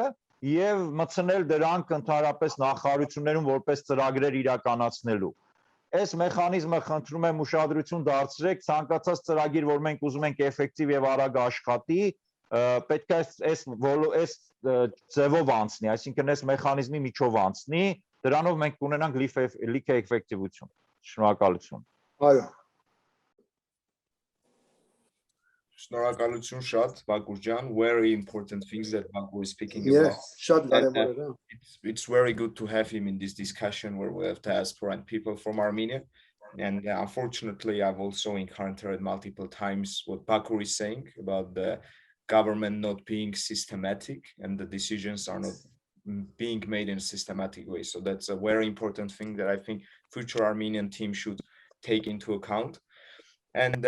եւ մտցնել դրանք ընդհանրապես նախարարություններում որպես ծրագրեր իրականացնելու։ Այս մեխանիզմը խնդրում եմ ուշադրություն դարձրեք, ցանկացած ծրագիր, որ մենք ուզում ենք էֆեկտիվ եւ արագ աշխատի, պետք է այս ձևով անցնի, այսինքն այս մեխանիզմի միջով անցնի, դրանով մենք կունենանք լիքը էֆեկտիվություն։ Շնորհակալություն։ Այո։ Շնորհակալություն շատ, Bakur ջան, very important things that Bakur is speaking Yes, about. շատ կարևոր է։ It's very good to have him in this discussion where we have diaspora and people from Armenia. And unfortunately, I've also encountered multiple times what Bakur is saying about the government not being systematic and the decisions are not being made in a systematic way. So that's a very important thing that I think future Armenian team should take into account. And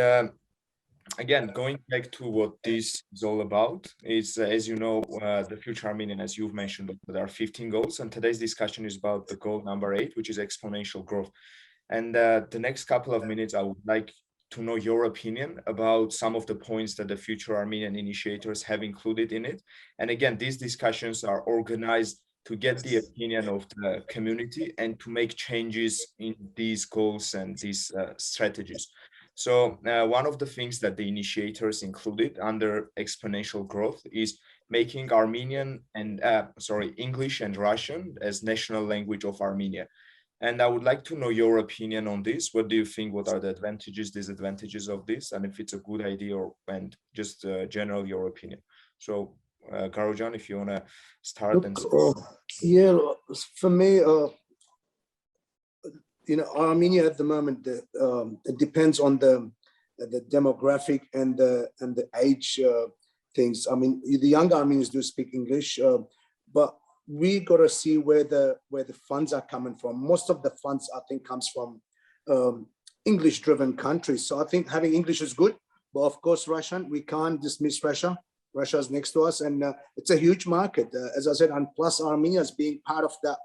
again, going back to what this is all about is, as you know, the future Armenian, as you've mentioned, there are 15 goals, and today's discussion is about the goal number 8, which is exponential growth. And the next couple of minutes, I would like to know your opinion about some of the points that the future Armenian initiators have included in it. And again, these discussions are organized to get the opinion of the community and to make changes in these goals and these strategies. So one of the things that the initiators included under exponential growth is making Armenian and English and Russian as national language of Armenia. And I would like to know your opinion on this. What do you think? What are the advantages, disadvantages of this? And if it's a good idea and just general your opinion. So Garojan, if you want to start. Yeah, for me, Armenia at the moment, it depends on the demographic and the age things. I mean, the younger Armenians do speak English, but we got to see where the funds are coming from. Most of the funds, I think, comes from English-driven countries. So I think having English is good, but of course, Russian, we can't dismiss Russia. Russia is next to us, and it's a huge market. As I said, and plus Armenia is being part of that.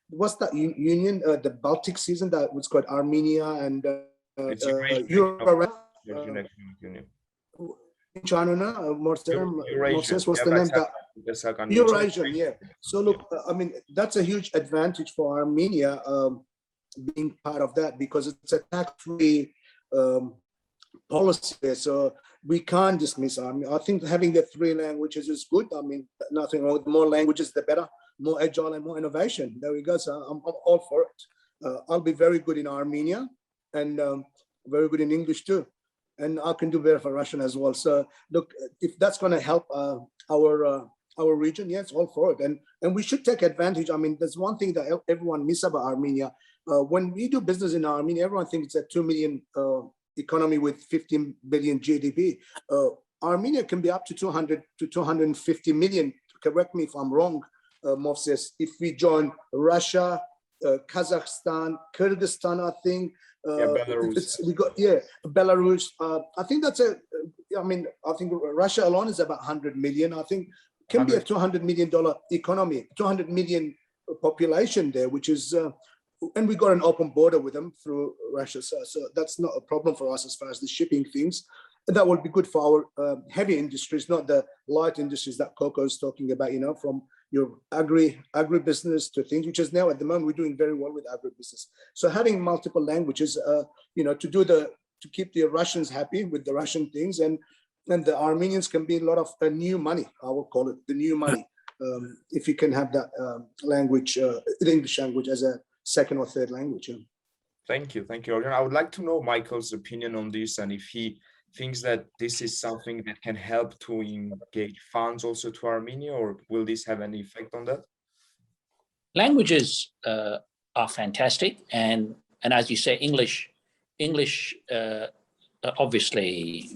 What's that union? The Baltic season that was called Armenia and Euro. China, Moses, what's the name? Eurasian, yeah. So look, I mean, that's a huge advantage for Armenia being part of that because it's a tax-free policy there. So we can't dismiss Armenia. I think having the 3 languages is good. I mean, nothing wrong with more languages, the better, more agile and more innovation. There we go. So I'm all for it. I'll be very good in Armenia and very good in English too. And I can do better for Russian as well. So look, if that's going to help our region, yes, all for it. And we should take advantage. I mean, there's one thing that everyone misses about Armenia. When we do business in Armenia, everyone thinks it's a 2 million economy with 15 billion GDP. Armenia can be up to 200 to 250 million. Correct me if I'm wrong, Movses. If we join Russia, Kazakhstan, Kyrgyzstan, I think. Belarus. We got Belarus. I think that's I think Russia alone is about 100 million. I think can be a $200 million economy, 200 million population there, which is, and we got an open border with them through Russia. So that's not a problem for us as far as the shipping things. And that would be good for our heavy industries, not the light industries that Coco is talking about, you know, from your agribusiness to things, which is now at the moment, we're doing very well with agribusiness. So having multiple languages, you know, to keep the Russians happy with the Russian things, and the Armenians can be a lot of new money, I will call it the new money, if you can have that language, the English language as a second or third language. Thank you, Organ. I would like to know Michael's opinion on this, and if he thinks that this is something that can help to engage funds also to Armenia, or will this have any effect on that? Languages are fantastic, and as you say, English obviously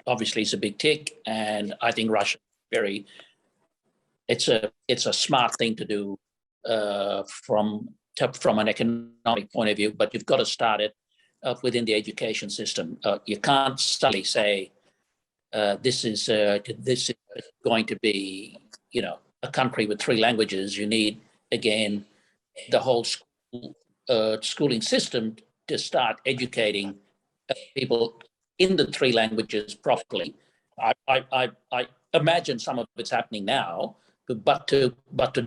is a big tick, and I think Russian it's a smart thing to do from an economic point of view, but you've got to start it within the education system. You can't suddenly say this is going to be, you know, a country with 3 languages. You need, again, the whole schooling system to start educating people in the 3 languages properly. I imagine some of it's happening now, but to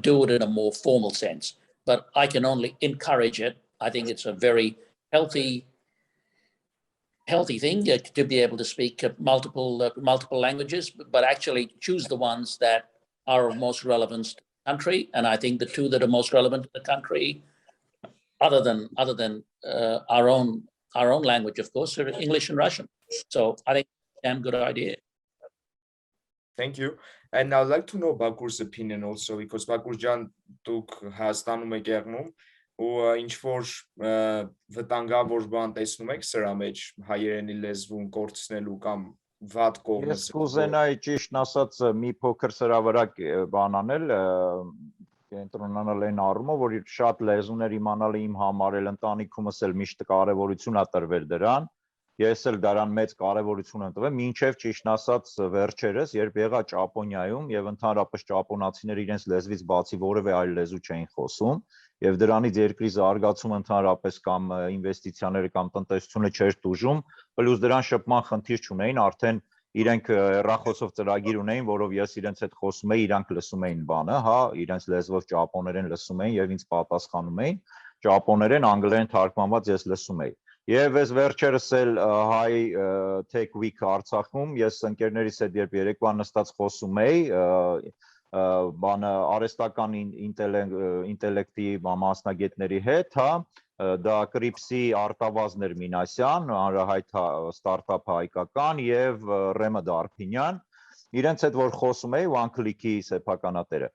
do it in a more formal sense. But I can only encourage it. I think it's a very healthy thing to be able to speak multiple languages, but actually choose the ones that are of most relevance to the country. And I think the 2 that are most relevant to the country, other than our own language, of course, are English and Russian. So I think it's a damn good idea. Thank you. And I'd like to know Bakur's opinion also, because Bakur ջան, դուք Հայաստանում եք եղնում, ու ինչ որ վտանգավոր բան տեսնում եք սրա մեջ հայերենի լեզվուն կորցնելու կամ վատ կողմը։ Ես կուզենայի ճիշտ ասած մի փոքր սրա վրա բան անել, կենտրոնանալ այն առումով, որ շատ լեզուներ իմանալը իմ համար էլ ընտանիքումս էլ միշտ կարևորություն ա տրվել դրան։ Ես էլ դրան մեծ կարևորություն եմ տվել, մինչև ճիշտ ասած վերջերս, երբ եղա Ճապոնիայում եւ ընդհանրապես ճապոնացիները իրենց լեզվից բացի որևէ այլ լեզու չէին խոսում, եւ դրանից երկրի զարգացումը ընդհանրապես կամ ինվեստիցիաները կամ տնտեսությունը չէր տուժում, պլյուս դրան շփման խնդիր չունեին, արդեն իրենք հեռախոսով ծրագիր ունեին, որով ես իրենց հետ խոսում էի, իրանք լսում էին բանը, հա, իրենց լեզվով ճապոներեն լսում էին եւ ինձ պատասխանում էին, ճապոներեն, անգլերեն թարգմանված ես լսում էի։ Եվ ես վերջերս էլ հայ Tech Week Արցախում ես ընկերներիս հետ երբ երեկվա նստած խոսում էի, բանը արհեստական ինտելեկտի մասնագետների հետ, հա, դա Կրիպսի Արտավազներ Մինասյան, հանրահայտ ստարտափ հայկական եւ Ռեմը Դարփինյան, իրենց հետ որ խոսում էի One Click-ի սեփականատերը,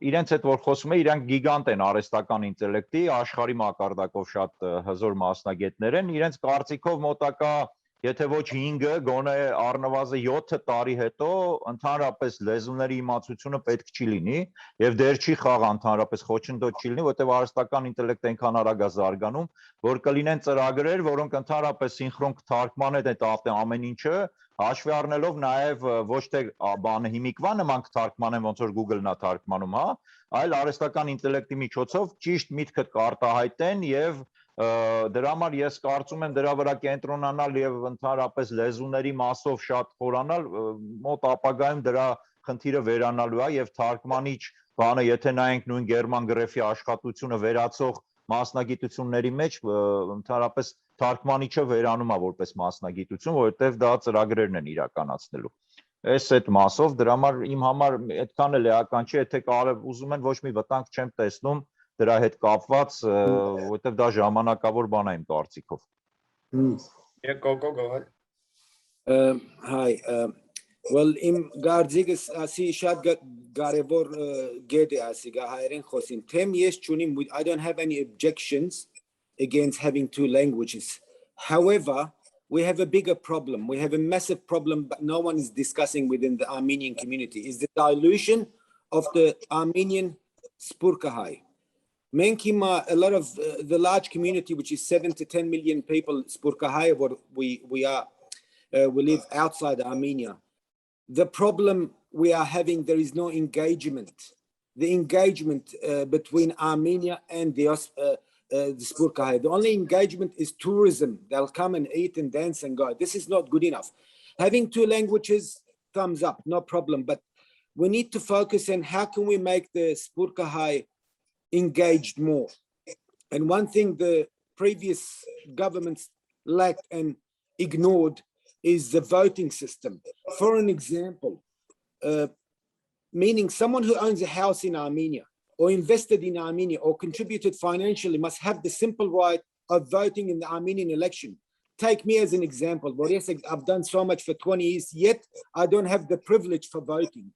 իրենց հետ որ խոսում էի, իրանք գիգանտ են արհեստական ինտելեկտի, աշխարհի մակարդակով շատ հզոր մասնագետներ են, իրենց կարծիքով մոտակա եթե ոչ 5-ը, գոնե առնվազն 7 տարի հետո ընդհանրապես լեզուների իմացությունը պետք չի լինի եւ դեր չի խաղա ընդհանրապես խոչընդոտ չի լինի, որտեղ արհեստական ինտելեկտը այնքան արագ է զարգանում, որ կլինեն ծրագրեր, որոնք ընդհանրապես սինխրոն կթարգմանեն այդ ամեն ինչը, հաշվի առնելով նաեւ ոչ թե բանը հիմիկվա նման կթարգմանեն, ոնց որ Google-ն է թարգմանում, հա, այլ արհեստական ինտելեկտի միջոցով ճիշտ միտքդ կարտահայտեն եւ դրա համար ես կարծում եմ դրա վրա կենտրոնանալ եւ ընդհանրապես լեզուների մասով շատ խորանալ, մոտ ապագայում դրա խնդիրը վերանալու է եւ թարգմանիչ բանը, եթե նայենք նույն Գերման գրեֆի աշխատությունը վերացող մասնագիտությունների մեջ, ընդհանրապես թարգմանիչը վերանում է որպես մասնագիտություն, որովհետեւ դա ծրագրերն են իրականացնելու։ Այս այդ մասով դրա համար իմ համար այդքան էլ էական չի, եթե կարև ուզում են ոչ մի վտանգ չեմ տեսնում դրա հետ կապված, որովհետև դա ժամանակավոր բան է իմ կարծիքով։ Go ahead. Hi. Well, im Gardzigis asi shad garevor gede asi gahairen khosim. Tem yes chunim, I don't have any objections against having 2 languages. However, we have a bigger problem. We have a massive problem, but no one is discussing within the Armenian community. Is the dilution of the Armenian Spurkahai. Menkima, a lot of the large community, which is 7 to 10 million people, Spurkahai, where we live outside Armenia. The problem we are having, there is no engagement. the engagement between Armenia and the Spurkahai. The only engagement is tourism. They'll come and eat and dance and go. This is not good enough. Having two languages, thumbs up, no problem. But we need to focus on how can we make the Spurkahai engaged more. And one thing the previous governments lacked and ignored is the voting system. For an example, meaning someone who owns a house in Armenia or invested in Armenia or contributed financially must have the simple right of voting in the Armenian election. Take me as an example. Boris, I've done so much for 20 years, yet I don't have the privilege for voting.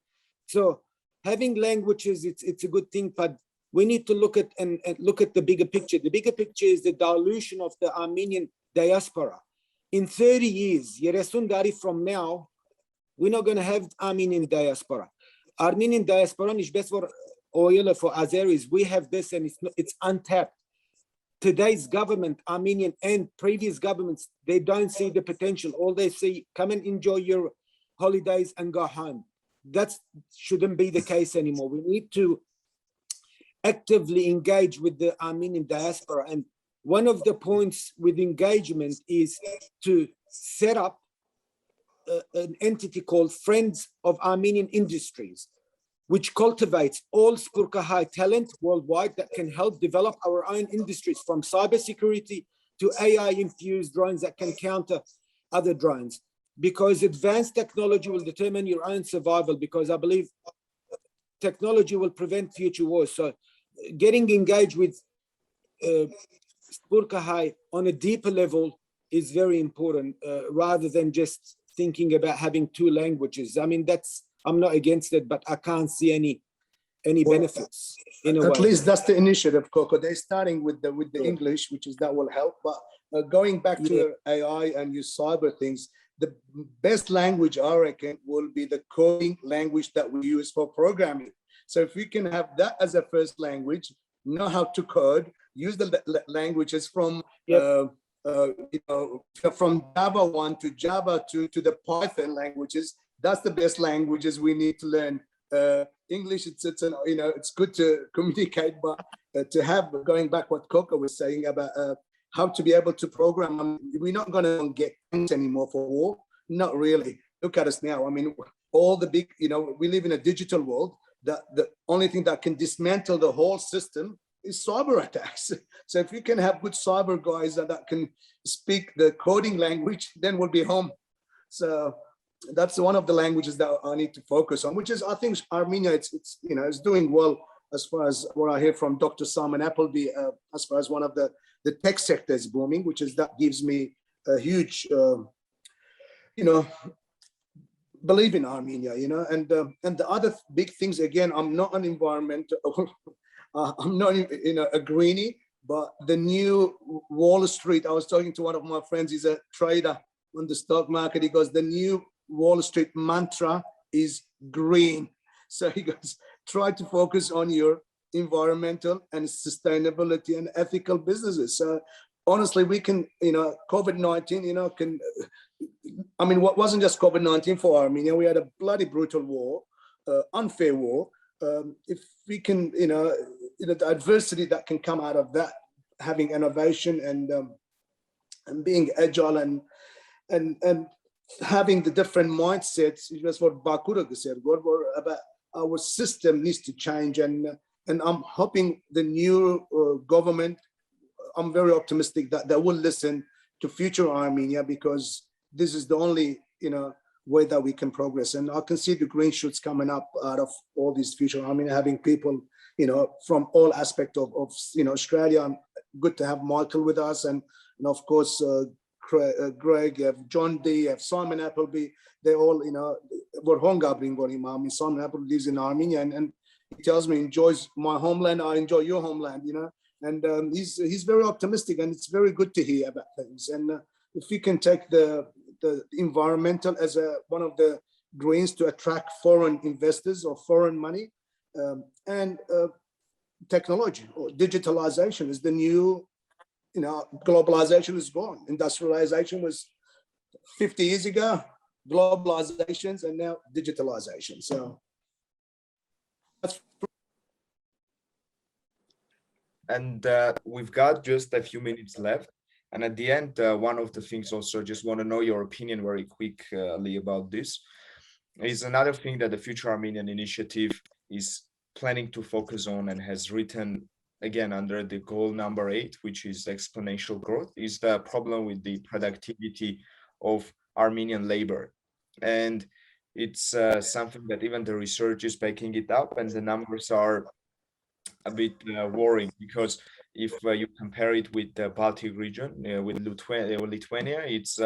So having languages, it's a good thing, but we need to look at and look at the bigger picture. The bigger picture is the dilution of the Armenian diaspora. In 30 years, Garry, from now, we're not going to have Armenian diaspora. Armenian diaspora is best for oil for Azeris. We have this and it's untapped. Today's government, Armenian and previous governments, they don't see the potential. All they see, come and enjoy your holidays and go home. That shouldn't be the case anymore. We need to actively engage with the Armenian diaspora. And one of the points with engagement is to set up an entity called Friends of Armenian Industries, which cultivates all Spurkahai talent worldwide that can help develop our own industries, from cybersecurity to AI-infused drones that can counter other drones. Because advanced technology will determine your own survival, because I believe technology will prevent future wars. So getting engaged with Spurkahai on a deeper level is very important, rather than just thinking about having two languages. I mean, I'm not against it, but I can't see any benefits in a way. At least that's the initiative, Coco. They're starting with the English, which is that will help. But going back to AI and your cyber things, the best language, I reckon, will be the coding language that we use for programming. So if we can have that as a first language, know how to code, use the languages from from Java 1 to Java 2 to the Python languages. That's the best languages we need to learn. English, it's good to communicate, but to have, going back what Coco was saying about how to be able to program, we're not going to get tanks anymore for war. Not really. Look at us now. I mean, all the big, we live in a digital world. The only thing that can dismantle the whole system is cyber attacks. So if we can have good cyber guys that can speak the coding language, then we'll be home. So that's one of the languages that I need to focus on, which is, I think, Armenia, it's doing well as far as what I hear from Dr. Simon Appleby, as far as one of the tech sector is booming, that gives me a huge, believe in Armenia, and the other big things, again, I'm not an environmental, I'm not, a greenie, but the new Wall Street, I was talking to one of my friends, he's a trader on the stock market. He goes, the new Wall Street mantra is green. So he goes, try to focus on your environmental and sustainability and ethical businesses. So honestly, we can, COVID-19, what wasn't just COVID-19 for Armenia. We had a bloody brutal war, unfair war. If we can, the adversity that can come out of that, having innovation and being agile and having the different mindsets, that's what Bakur said, about our system needs to change. And I'm hoping the new government, I'm very optimistic that they will listen to future Armenia, because this is the only, way that we can progress. And I can see the green shoots coming up out of all these future Armenia, having people, from all aspects of Australia. Good to have Michael with us, and of course, Greg, John D, Simon Appleby. They all, Simon Appleby lives in Armenia, and he tells me he enjoys my homeland. I enjoy your homeland, and he's very optimistic, and it's very good to hear about things. And if we can take the environmental as one of the greens to attract foreign investors or foreign money, and technology or digitalization is the new, globalization is gone. Industrialization was 50 years ago, globalizations, and now digitalization. So that's And we've got just a few minutes left. And at the end, one of the things also just want to know your opinion very quickly about this is another thing that the Future Armenian Initiative is planning to focus on and has written again under the goal number 8, which is exponential growth, is the problem with the productivity of Armenian labor. And it's something that even the research is backing it up, and the numbers are a bit worrying, because if you compare it with the Baltic region, with Lithuania, it's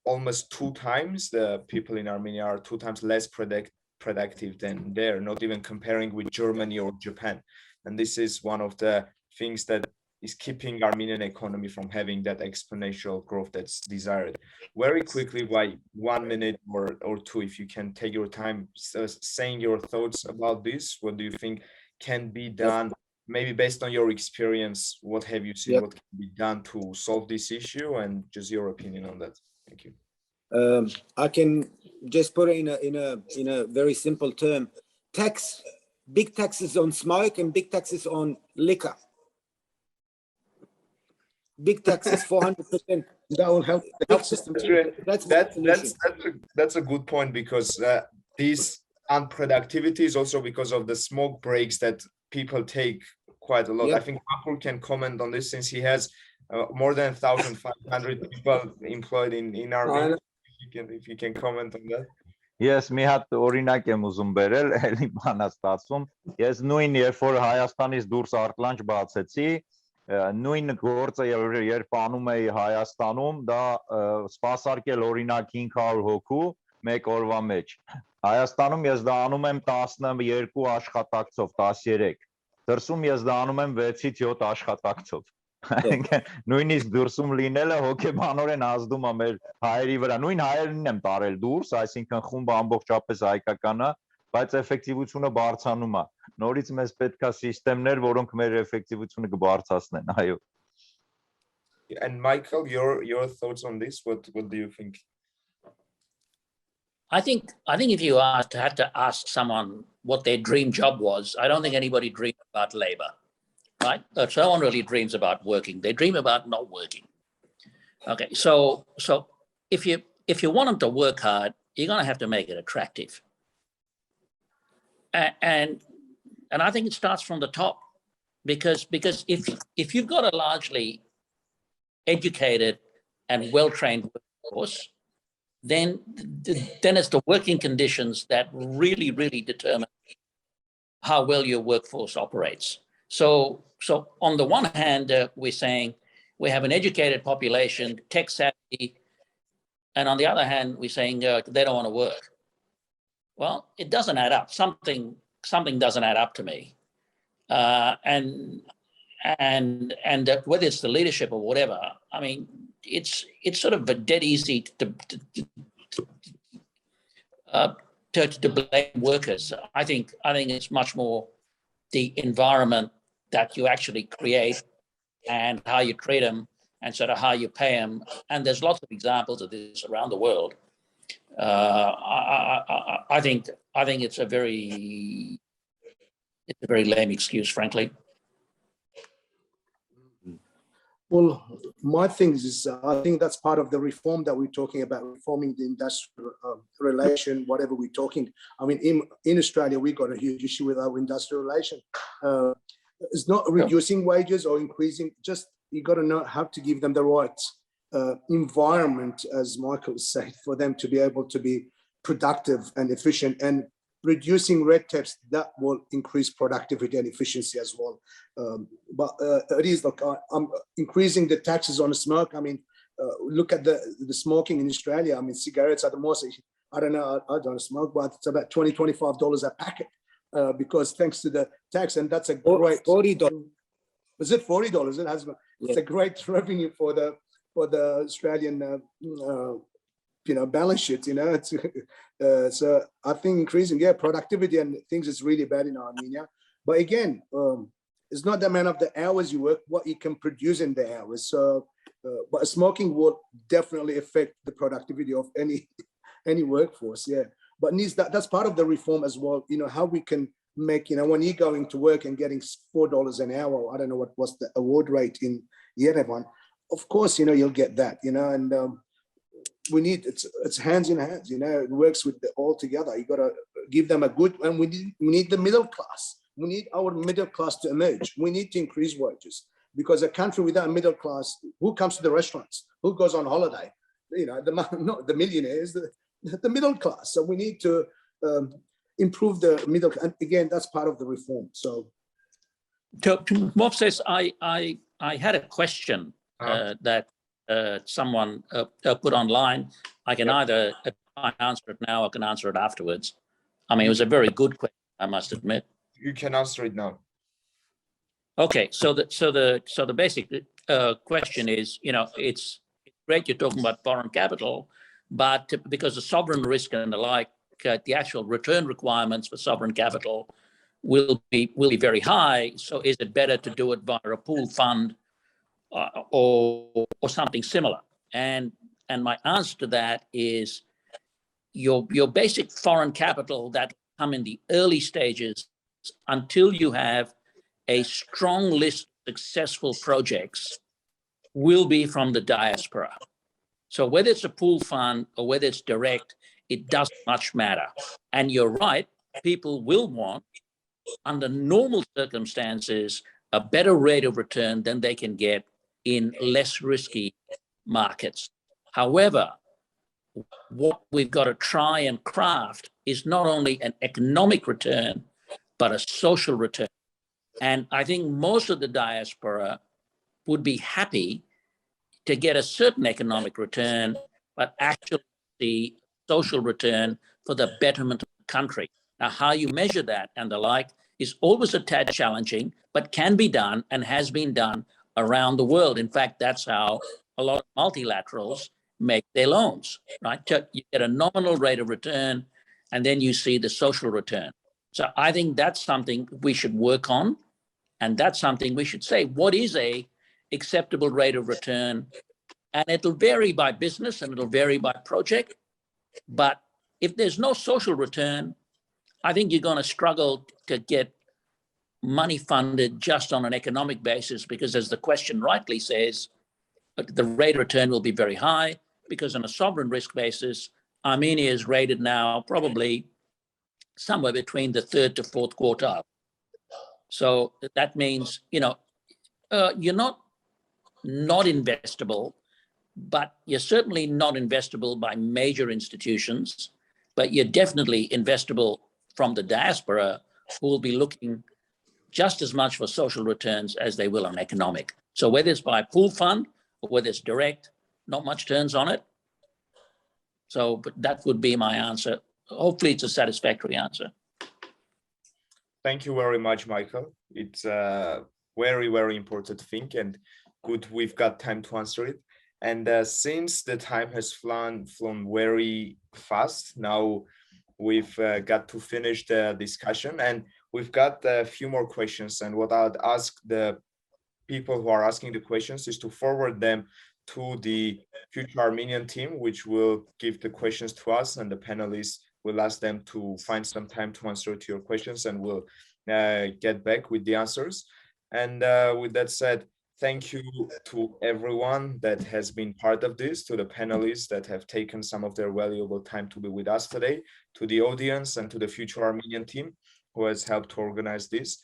almost 2 times. The people in Armenia are 2 times less productive than there, not even comparing with Germany or Japan. And this is one of the things that is keeping Armenian economy from having that exponential growth that's desired. Very quickly, by 1 minute or 2, if you can take your time saying your thoughts about this, what do you think can be done? Maybe based on your experience, what have you seen, what can be done to solve this issue, and just your opinion on that? Thank you. I can just put it in a very simple term. Big taxes on smoke and big taxes on liquor. Big taxes, 400%. That will help the health system too. That's a good point, because this unproductivity is also because of the smoke breaks that people take quite a lot. Yep. I think Bakur can comment on this, since he has more than 1,500 people employed in Armenia. If you can comment on that. Ես մի հատ օրինակ եմ ուզում բերել, էլի բանա ստացվում։ Ես նույն երբ որ Հայաստանից դուրս արտլանջ բացեցի, նույն գործը երբ անում էի Հայաստանում, դա սպասարկել օրինակ 500 հոգու մեկ օրվա մեջ։ Հայաստանում ես դա անում եմ 12 աշխատակցով, 13։ Դրսում ես դա անում եմ 6-ից 7 աշխատակցով։ Նույնիսկ դուրսում լինելը հոգեբանորեն ազդում է մեր հայերի վրա։ Նույն հայերին եմ տարել դուրս, այսինքն խումբը ամբողջապես հայկական է, բայց էֆեկտիվությունը բարձրանում է։ Նորից մեզ պետք է սիստեմներ, որոնք մեր էֆեկտիվությունը կբարձրացնեն, այո։ And Michael, your thoughts on this? What do you think? I think if you had to ask someone what their dream job was, I don't think anybody dreamed about labor, right? So no one really dreams about working. They dream about not working. Okay, so if you want them to work hard, you're going to have to make it attractive. And I think it starts from the top, because if you've got a largely educated and well-trained workforce, then it's the working conditions that really determine how well your workforce operates. So on the one hand, we're saying we have an educated population, tech savvy, and on the other hand, we're saying they don't want to work. Well, it doesn't add up. Something doesn't add up to me. And whether it's the leadership or whatever, I mean, it's sort of a dead easy to blame workers. I think it's much more the environment that you actually create and how you treat them and sort of how you pay them. And there's lots of examples of this around the world. I think it's a very lame excuse, frankly. Well, my thing is, I think that's part of the reform that we're talking about, reforming the industrial relation, whatever we're talking. I mean, in Australia, we got a huge issue with our industrial relation. It's not reducing wages or increasing, just you got to know how to give them the right environment, as Michael said, for them to be able to be productive and efficient, and reducing red tapes, that will increase productivity and efficiency as well. But it is like I'm increasing the taxes on the smoke. I mean, look at the smoking in Australia. I mean, cigarettes are the most, I don't know, I don't smoke, but it's about $20, $25 a packet because thanks to the tax, and that's a great $40. Was it $40? It has. It's a great revenue for the Australian balance sheet. It's so I think increasing productivity and things is really bad in Armenia. But again, it's not the amount of the hours you work, what you can produce in the hours. So, but smoking will definitely affect the productivity of any workforce. Yeah, but that's part of the reform as well. How we can make, when you're going to work and getting $4 an hour, I don't know what was the award rate in Yerevan, of course, you'll get that, and we need, it's hands in hands, it works with all together. You got to give them a good, and we need the middle class. We need our middle class to emerge. We need to increase wages, because a country without a middle class, who comes to the restaurants? Who goes on holiday? Not the millionaires, the middle class. So we need to improve the middle, and again, that's part of the reform. So, Movses, I had a question that someone put online. I can either answer it now or I can answer it afterwards. I mean, it was a very good question, I must admit. You can answer it now. Okay, so the basic question is, it's great you're talking about foreign capital, but because of sovereign risk and the like, the actual return requirements for sovereign capital will be very high. So is it better to do it via a pool fund or something similar? And my answer to that is your basic foreign capital that come in the early stages until you have a strong list of successful projects will be from the diaspora. So whether it's a pool fund or whether it's direct, it doesn't much matter. And you're right, people will want, under normal circumstances, a better rate of return than they can get in less risky markets. However, what we've got to try and craft is not only an economic return, but a social return. And I think most of the diaspora would be happy to get a certain economic return, but actually the social return for the betterment of the country. Now, how you measure that and the like is always a tad challenging, but can be done and has been done around the world. In fact, that's how a lot of multilaterals make their loans, right? You get a nominal rate of return, and then you see the social return. So I think that's something we should work on, and that's something we should say, what is a acceptable rate of return? And it'll vary by business and it'll vary by project. But if there's no social return, I think you're going to struggle to get money funded just on an economic basis, because as the question rightly says, the rate of return will be very high, because on a sovereign risk basis, Armenia is rated now probably somewhere between the third to fourth quartile. So that means, you're not investable, but you're certainly not investable by major institutions, but you're definitely investable from the diaspora, who will be looking just as much for social returns as they will on economic. So whether it's by pool fund or whether it's direct, not much turns on it. So, but that would be my answer. Hopefully it's a satisfactory answer. Thank you very much, Michael. It's a very, very important thing, and good we've got time to answer it. And since the time has flown very fast, now we've got to finish the discussion, and we've got a few more questions. And what I'd ask the people who are asking the questions is to forward them to the Future Armenian team, which will give the questions to us, and the panelists will ask them to find some time to answer to your questions, and we'll get back with the answers. And with that said, thank you to everyone that has been part of this, to the panelists that have taken some of their valuable time to be with us today, to the audience and to the Future Armenian team who has helped to organize this.